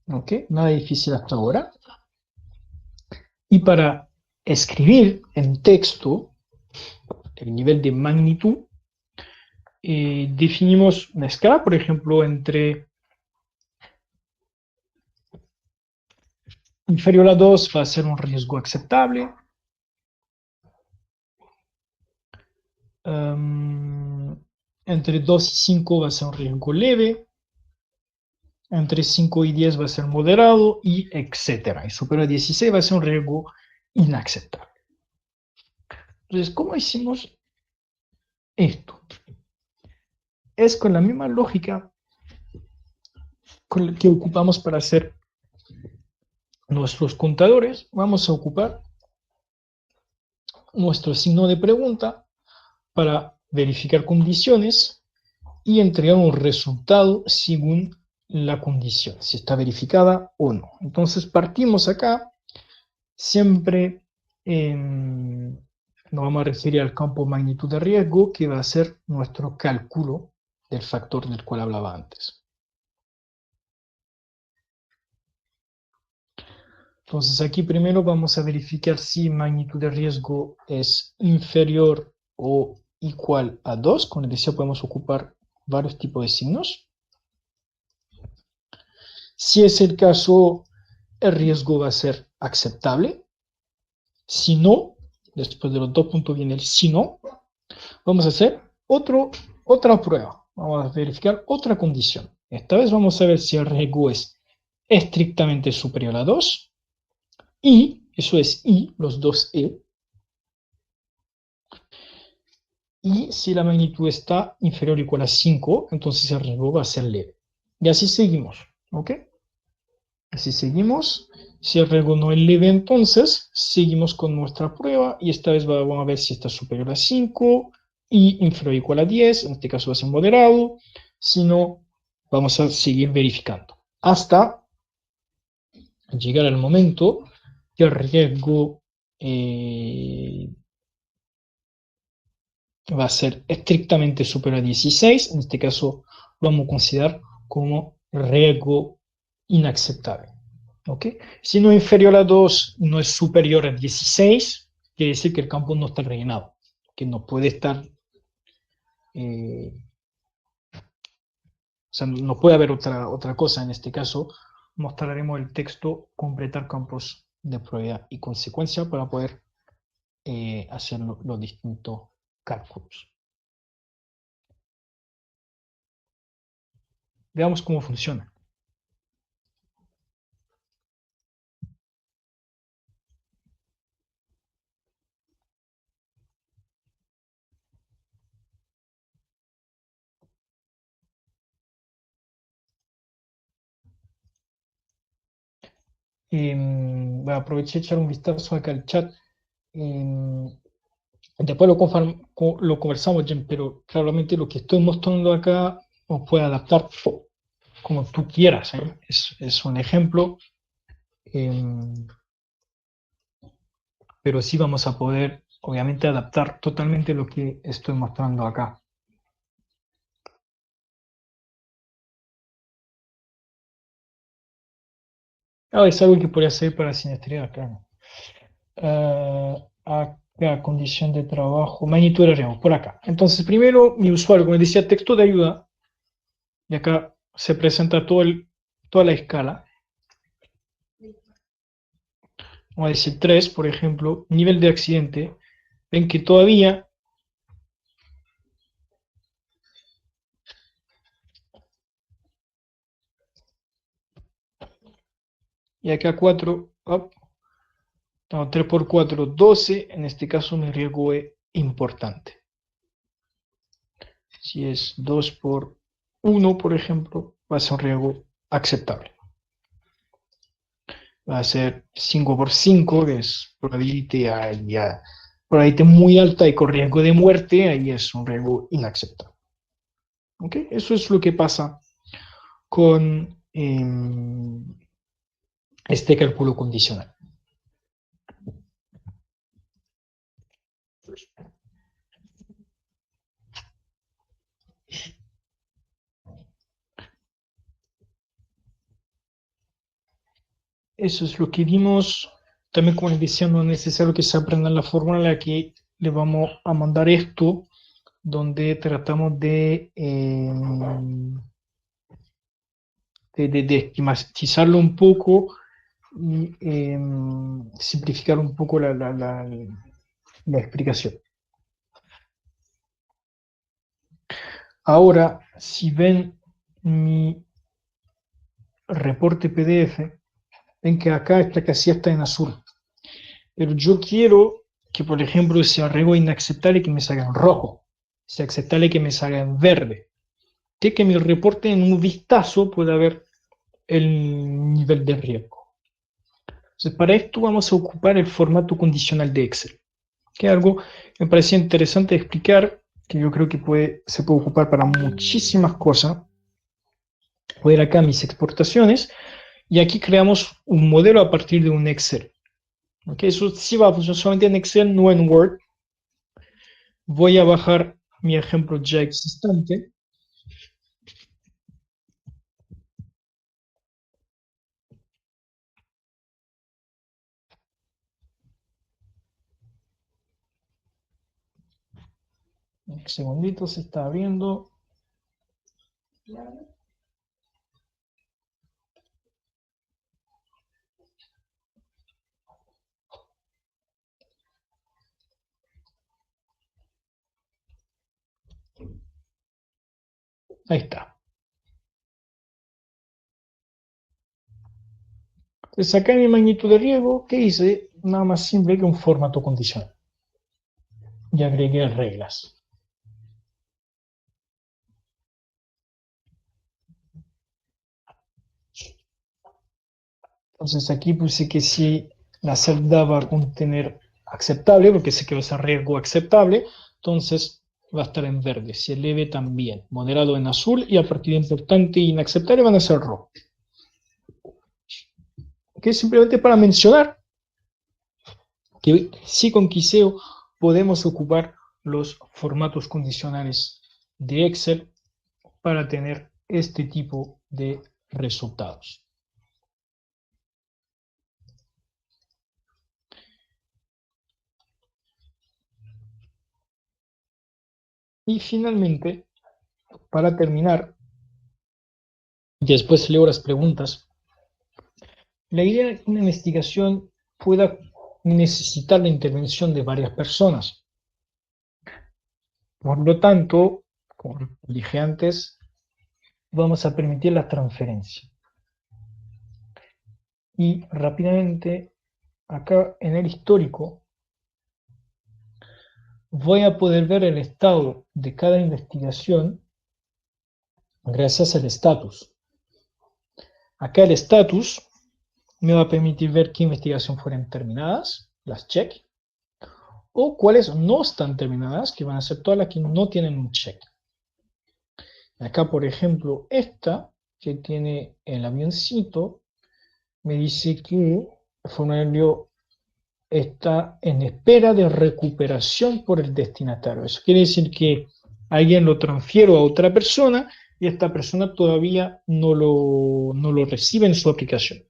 ¿Ok? Nada difícil hasta ahora. Y para escribir en texto el nivel de magnitud, definimos una escala, por ejemplo, entre inferior a 2 va a ser un riesgo aceptable, Entre 2 y 5 va a ser un riesgo leve, entre 5 y 10 va a ser moderado, y etcétera. Y superior a 16 va a ser un riesgo inaceptable. Entonces, ¿cómo hicimos esto? Es con la misma lógica que ocupamos para hacer nuestros contadores. Vamos a ocupar nuestro signo de pregunta para verificar condiciones y entregar un resultado según la condición, si está verificada o no. Entonces partimos acá, siempre nos vamos a referir al campo magnitud de riesgo, que va a ser nuestro cálculo del factor del cual hablaba antes. Entonces aquí primero vamos a verificar si magnitud de riesgo es inferior o igual a 2. Como les decía, podemos ocupar varios tipos de signos. Si es el caso, el riesgo va a ser aceptable. Si no, después de los dos puntos viene el si no, vamos a hacer otra prueba. Vamos a verificar otra condición. Esta vez vamos a ver si el riesgo es estrictamente superior a 2. Y, eso es I, los dos E. Y si la magnitud está inferior o igual a 5, entonces el riesgo va a ser leve. Y así seguimos, ¿ok? Así seguimos. Si el riesgo no es leve, entonces seguimos con nuestra prueba y esta vez vamos a ver si está superior a 5 y inferior o igual a 10. En este caso va a ser moderado. Si no, vamos a seguir verificando hasta llegar al momento que el riesgo va a ser estrictamente superior a 16. En este caso lo vamos a considerar como riesgo inaceptable. ¿Okay? Si no es inferior a 2, no es superior a 16, quiere decir que el campo no está rellenado, que no puede estar, o sea, no puede haber otra cosa. En este caso, mostraremos el texto completar campos de probabilidad y consecuencia para poder hacer los distintos cálculos. Veamos cómo funciona. Voy a aprovechar y echar un vistazo acá al chat. Después lo conversamos, Jen, pero claramente lo que estoy mostrando acá lo puedes adaptar como tú quieras, ¿eh? Es un ejemplo, pero sí vamos a poder, obviamente, adaptar totalmente lo que estoy mostrando acá. Es algo que podría ser para sinestría, claro. Acá, condición de trabajo, magnitud de riesgo, por acá. Entonces, primero, mi usuario, como decía, texto de ayuda, y acá se presenta toda la escala. Vamos a decir 3, por ejemplo, nivel de accidente. Ven que todavía y acá 4, no, 3 por 4, 12, en este caso mi riesgo es importante. Si es 2 por 1, por ejemplo, va a ser un riesgo aceptable. Va a ser 5 por 5, que es probabilidad muy alta y con riesgo de muerte, ahí es un riesgo inaceptable. ¿Ok? Eso es lo que pasa con este cálculo condicional. Eso es lo que vimos. También, como les decía, no es necesario que se aprendan la fórmula en la que le vamos a mandar esto, donde tratamos de esquematizarlo un poco y simplificar un poco la explicación. Ahora, si ven mi reporte PDF, ven que acá esta casilla está en azul. Pero yo quiero que, por ejemplo, ese arreglo inaceptable que me salga en rojo, sea aceptable que me salga en verde. Que mi reporte en un vistazo pueda ver el nivel de riesgo. Entonces, para esto vamos a ocupar el formato condicional de Excel, que es algo que me parecía interesante de explicar, que yo creo que se puede ocupar para muchísimas cosas. Voy a ir acá a mis exportaciones y aquí creamos un modelo a partir de un Excel. ¿Okay? Eso sí va a funcionar solamente en Excel, no en Word. Voy a bajar mi ejemplo ya existente. Un segundito, se está abriendo. Ahí está. Entonces acá en mi magnitud de riesgo, ¿qué hice? Nada más simple que un formato condicional. Y agregué reglas. Entonces aquí puse que si la celda va a contener aceptable, porque sé que va a ser riesgo aceptable, entonces va a estar en verde. Si es leve también. Moderado en azul y a partir de importante e inaceptable van a ser rojo. Que simplemente para mencionar que sí con Quiseo podemos ocupar los formatos condicionales de Excel para tener este tipo de resultados. Y finalmente, para terminar, y después leo las preguntas, la idea es que una investigación pueda necesitar la intervención de varias personas. Por lo tanto, como dije antes, vamos a permitir la transferencia. Y rápidamente, acá en el histórico, voy a poder ver el estado de cada investigación gracias al estatus. Acá el estatus me va a permitir ver qué investigaciones fueron terminadas, las check, o cuáles no están terminadas, que van a ser todas las que no tienen un check. Acá, por ejemplo, esta, que tiene el avioncito, me dice que el formulario está en espera de recuperación por el destinatario. Eso quiere decir que alguien lo transfiere a otra persona y esta persona todavía no lo recibe en su aplicación.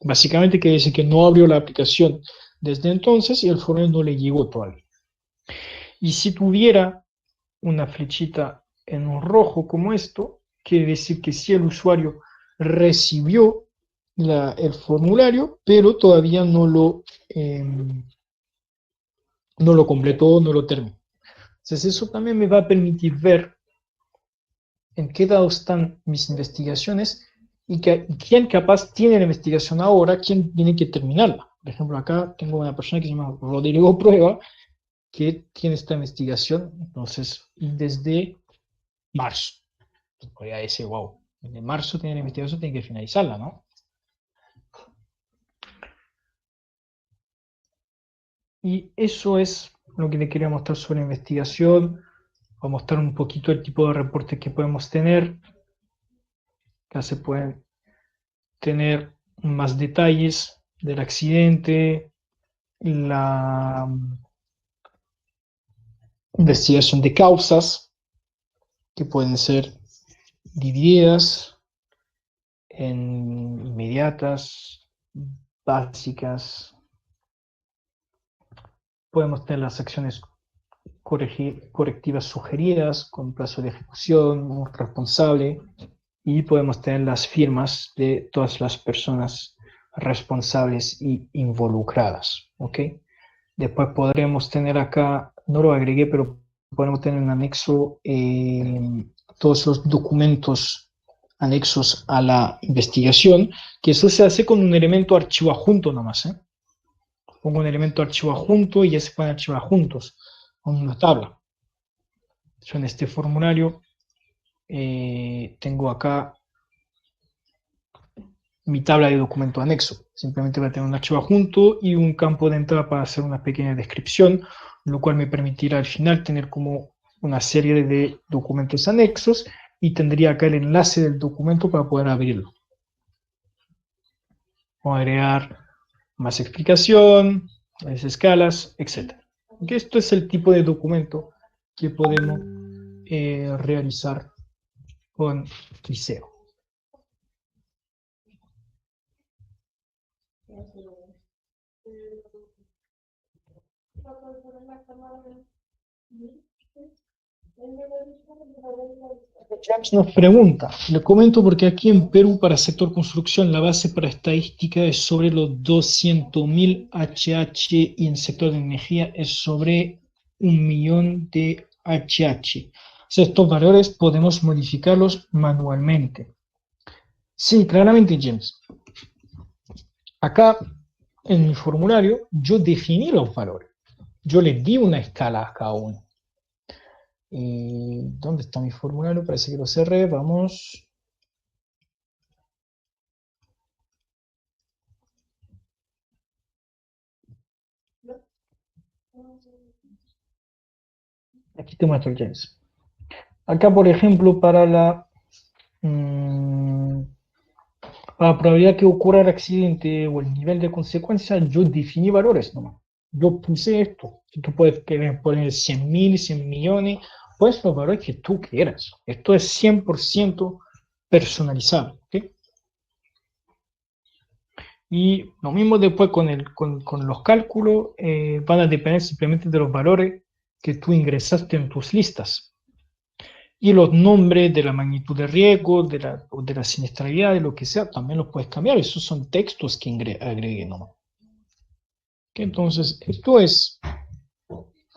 Básicamente quiere decir que no abrió la aplicación desde entonces y el formulario no le llegó todavía. Y si tuviera una flechita en un rojo como esto, quiere decir que sí el usuario recibió el formulario, pero todavía no lo completó, no lo terminó. Entonces eso también me va a permitir ver en qué estado están mis investigaciones y quién capaz tiene la investigación ahora, quién tiene que terminarla. Por ejemplo, acá tengo una persona que se llama Rodrigo Prueba, que tiene esta investigación, entonces, desde marzo. Podría decir, wow, en marzo tiene la investigación, tiene que finalizarla, ¿no? Y eso es lo que le quería mostrar sobre la investigación. Voy a mostrar un poquito el tipo de reportes que podemos tener. Acá se pueden tener más detalles del accidente, la investigación de causas, que pueden ser divididas en inmediatas, básicas. Podemos tener las acciones correctivas sugeridas con plazo de ejecución, un responsable, y podemos tener las firmas de todas las personas responsables y involucradas. ¿Ok? Después podremos tener acá, no lo agregué, pero podemos tener un anexo todos los documentos anexos a la investigación, que eso se hace con un elemento archivo adjunto nomás, ¿eh? Pongo un elemento archivo adjunto y ya se pueden archivar juntos con una tabla. Yo en este formulario tengo acá mi tabla de documento anexo. Simplemente voy a tener un archivo adjunto y un campo de entrada para hacer una pequeña descripción, lo cual me permitirá al final tener como una serie de documentos anexos y tendría acá el enlace del documento para poder abrirlo. Voy a agregar más explicación, las escalas, etc. Esto es el tipo de documento que podemos realizar con Viseo. James nos pregunta, le comento porque aquí en Perú para sector construcción la base para estadística es sobre los 200.000 HH y en sector de energía es sobre 1.000.000 de HH. O sea, estos valores podemos modificarlos manualmente. Sí, claramente, James. Acá en mi formulario yo definí los valores. Yo les di una escala a cada uno. ¿Dónde está mi formulario? Parece que lo cerré. Vamos. Aquí te muestro el James. Acá, por ejemplo, para la probabilidad que ocurra el accidente o el nivel de consecuencia, yo definí valores nomás. Yo puse esto. Tú puedes poner 100.000, 100 millones, pues los valores que tú quieras. Esto es 100% personalizable. ¿Okay? Y lo mismo después con los cálculos, van a depender simplemente de los valores que tú ingresaste en tus listas. Y los nombres de la magnitud de riesgo, de la siniestralidad, de lo que sea, también los puedes cambiar. Esos son textos que agregué nomás. Entonces, esto es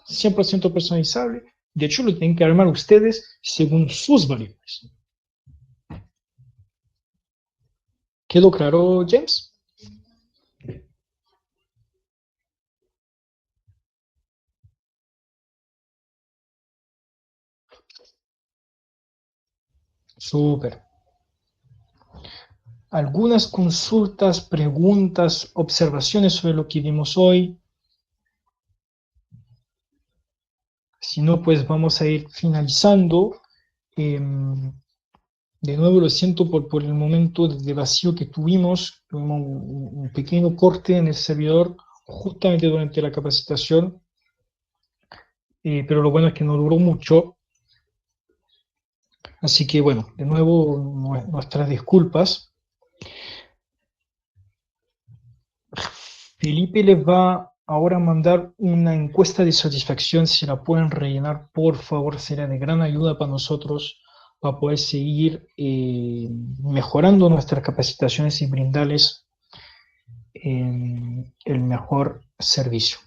100% personalizable. De hecho, lo tienen que armar ustedes según sus variables. ¿Quedó claro, James? Súper. Algunas consultas, preguntas, observaciones sobre lo que vimos hoy. Si no, pues vamos a ir finalizando. De nuevo lo siento por el momento de vacío que tuvimos. Tuvimos un pequeño corte en el servidor justamente durante la capacitación. Pero lo bueno es que no duró mucho. Así que bueno, de nuevo nuestras disculpas. Felipe les va ahora a mandar una encuesta de satisfacción. Si la pueden rellenar, por favor, será de gran ayuda para nosotros para poder seguir mejorando nuestras capacitaciones y brindarles el mejor servicio.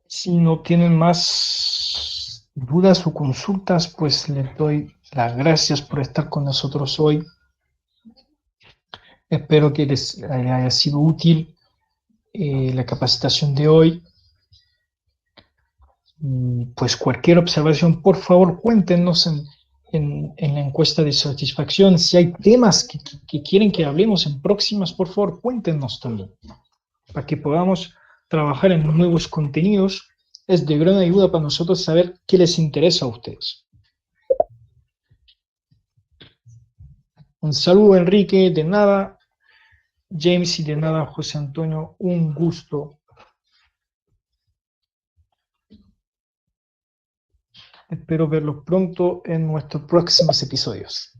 Si no tienen más dudas o consultas, pues les doy las gracias por estar con nosotros hoy. Espero que les haya sido útil la capacitación de hoy. Pues cualquier observación, por favor, cuéntenos en la encuesta de satisfacción. Si hay temas que quieren que hablemos en próximas, por favor, cuéntenos también, para que podamos trabajar en nuevos contenidos. Es de gran ayuda para nosotros saber qué les interesa a ustedes. Un saludo, Enrique, de nada. James, y de nada, José Antonio, un gusto. Espero verlos pronto en nuestros próximos episodios.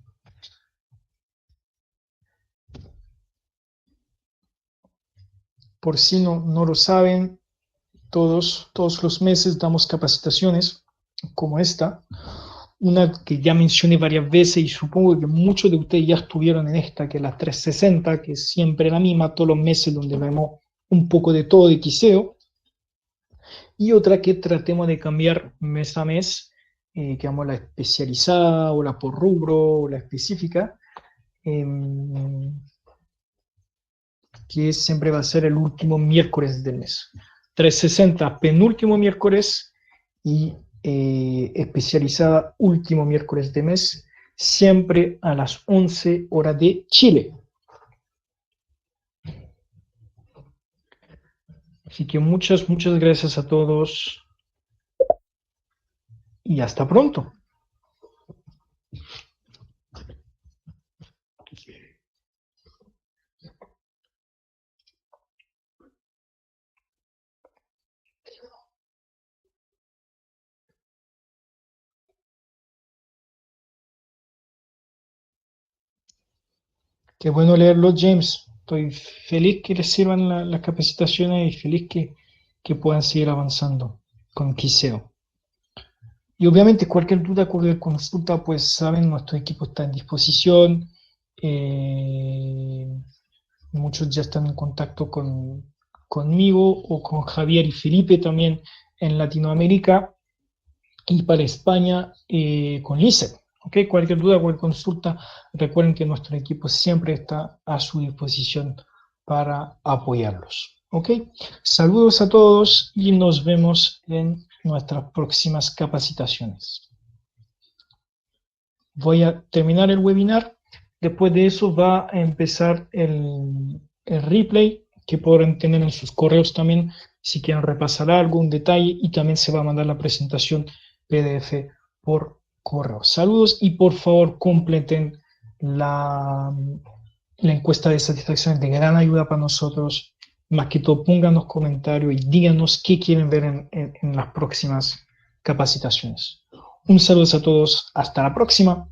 Por si no lo saben, todos los meses damos capacitaciones como esta, una que ya mencioné varias veces y supongo que muchos de ustedes ya estuvieron en esta, que es la 360, que es siempre la misma, todos los meses, donde vemos un poco de todo de Quiseo. Y otra que tratemos de cambiar mes a mes, que vamos la especializada o la por rubro o la específica, que siempre va a ser el último miércoles del mes. 360, penúltimo miércoles y especializada último miércoles de mes, siempre a las 11 horas de Chile. Así que muchas gracias a todos y hasta pronto. Qué bueno leerlo, James. Estoy feliz que les sirvan las capacitaciones y feliz que puedan seguir avanzando con Quiseo. Y obviamente cualquier duda, cualquier consulta, pues saben, nuestro equipo está en disposición. Muchos ya están en contacto conmigo o con Javier y Felipe también en Latinoamérica y para España con Lizeth. ¿Okay? Cualquier duda, cualquier consulta, recuerden que nuestro equipo siempre está a su disposición para apoyarlos. ¿Ok? Saludos a todos y nos vemos en nuestras próximas capacitaciones. Voy a terminar el webinar. Después de eso va a empezar el replay que podrán tener en sus correos también si quieren repasar algo, un detalle, y también se va a mandar la presentación PDF por correo. Saludos y por favor completen la encuesta de satisfacción, de gran ayuda para nosotros. Más que todo, pónganos comentarios y díganos qué quieren ver en las próximas capacitaciones. Un saludo a todos, hasta la próxima.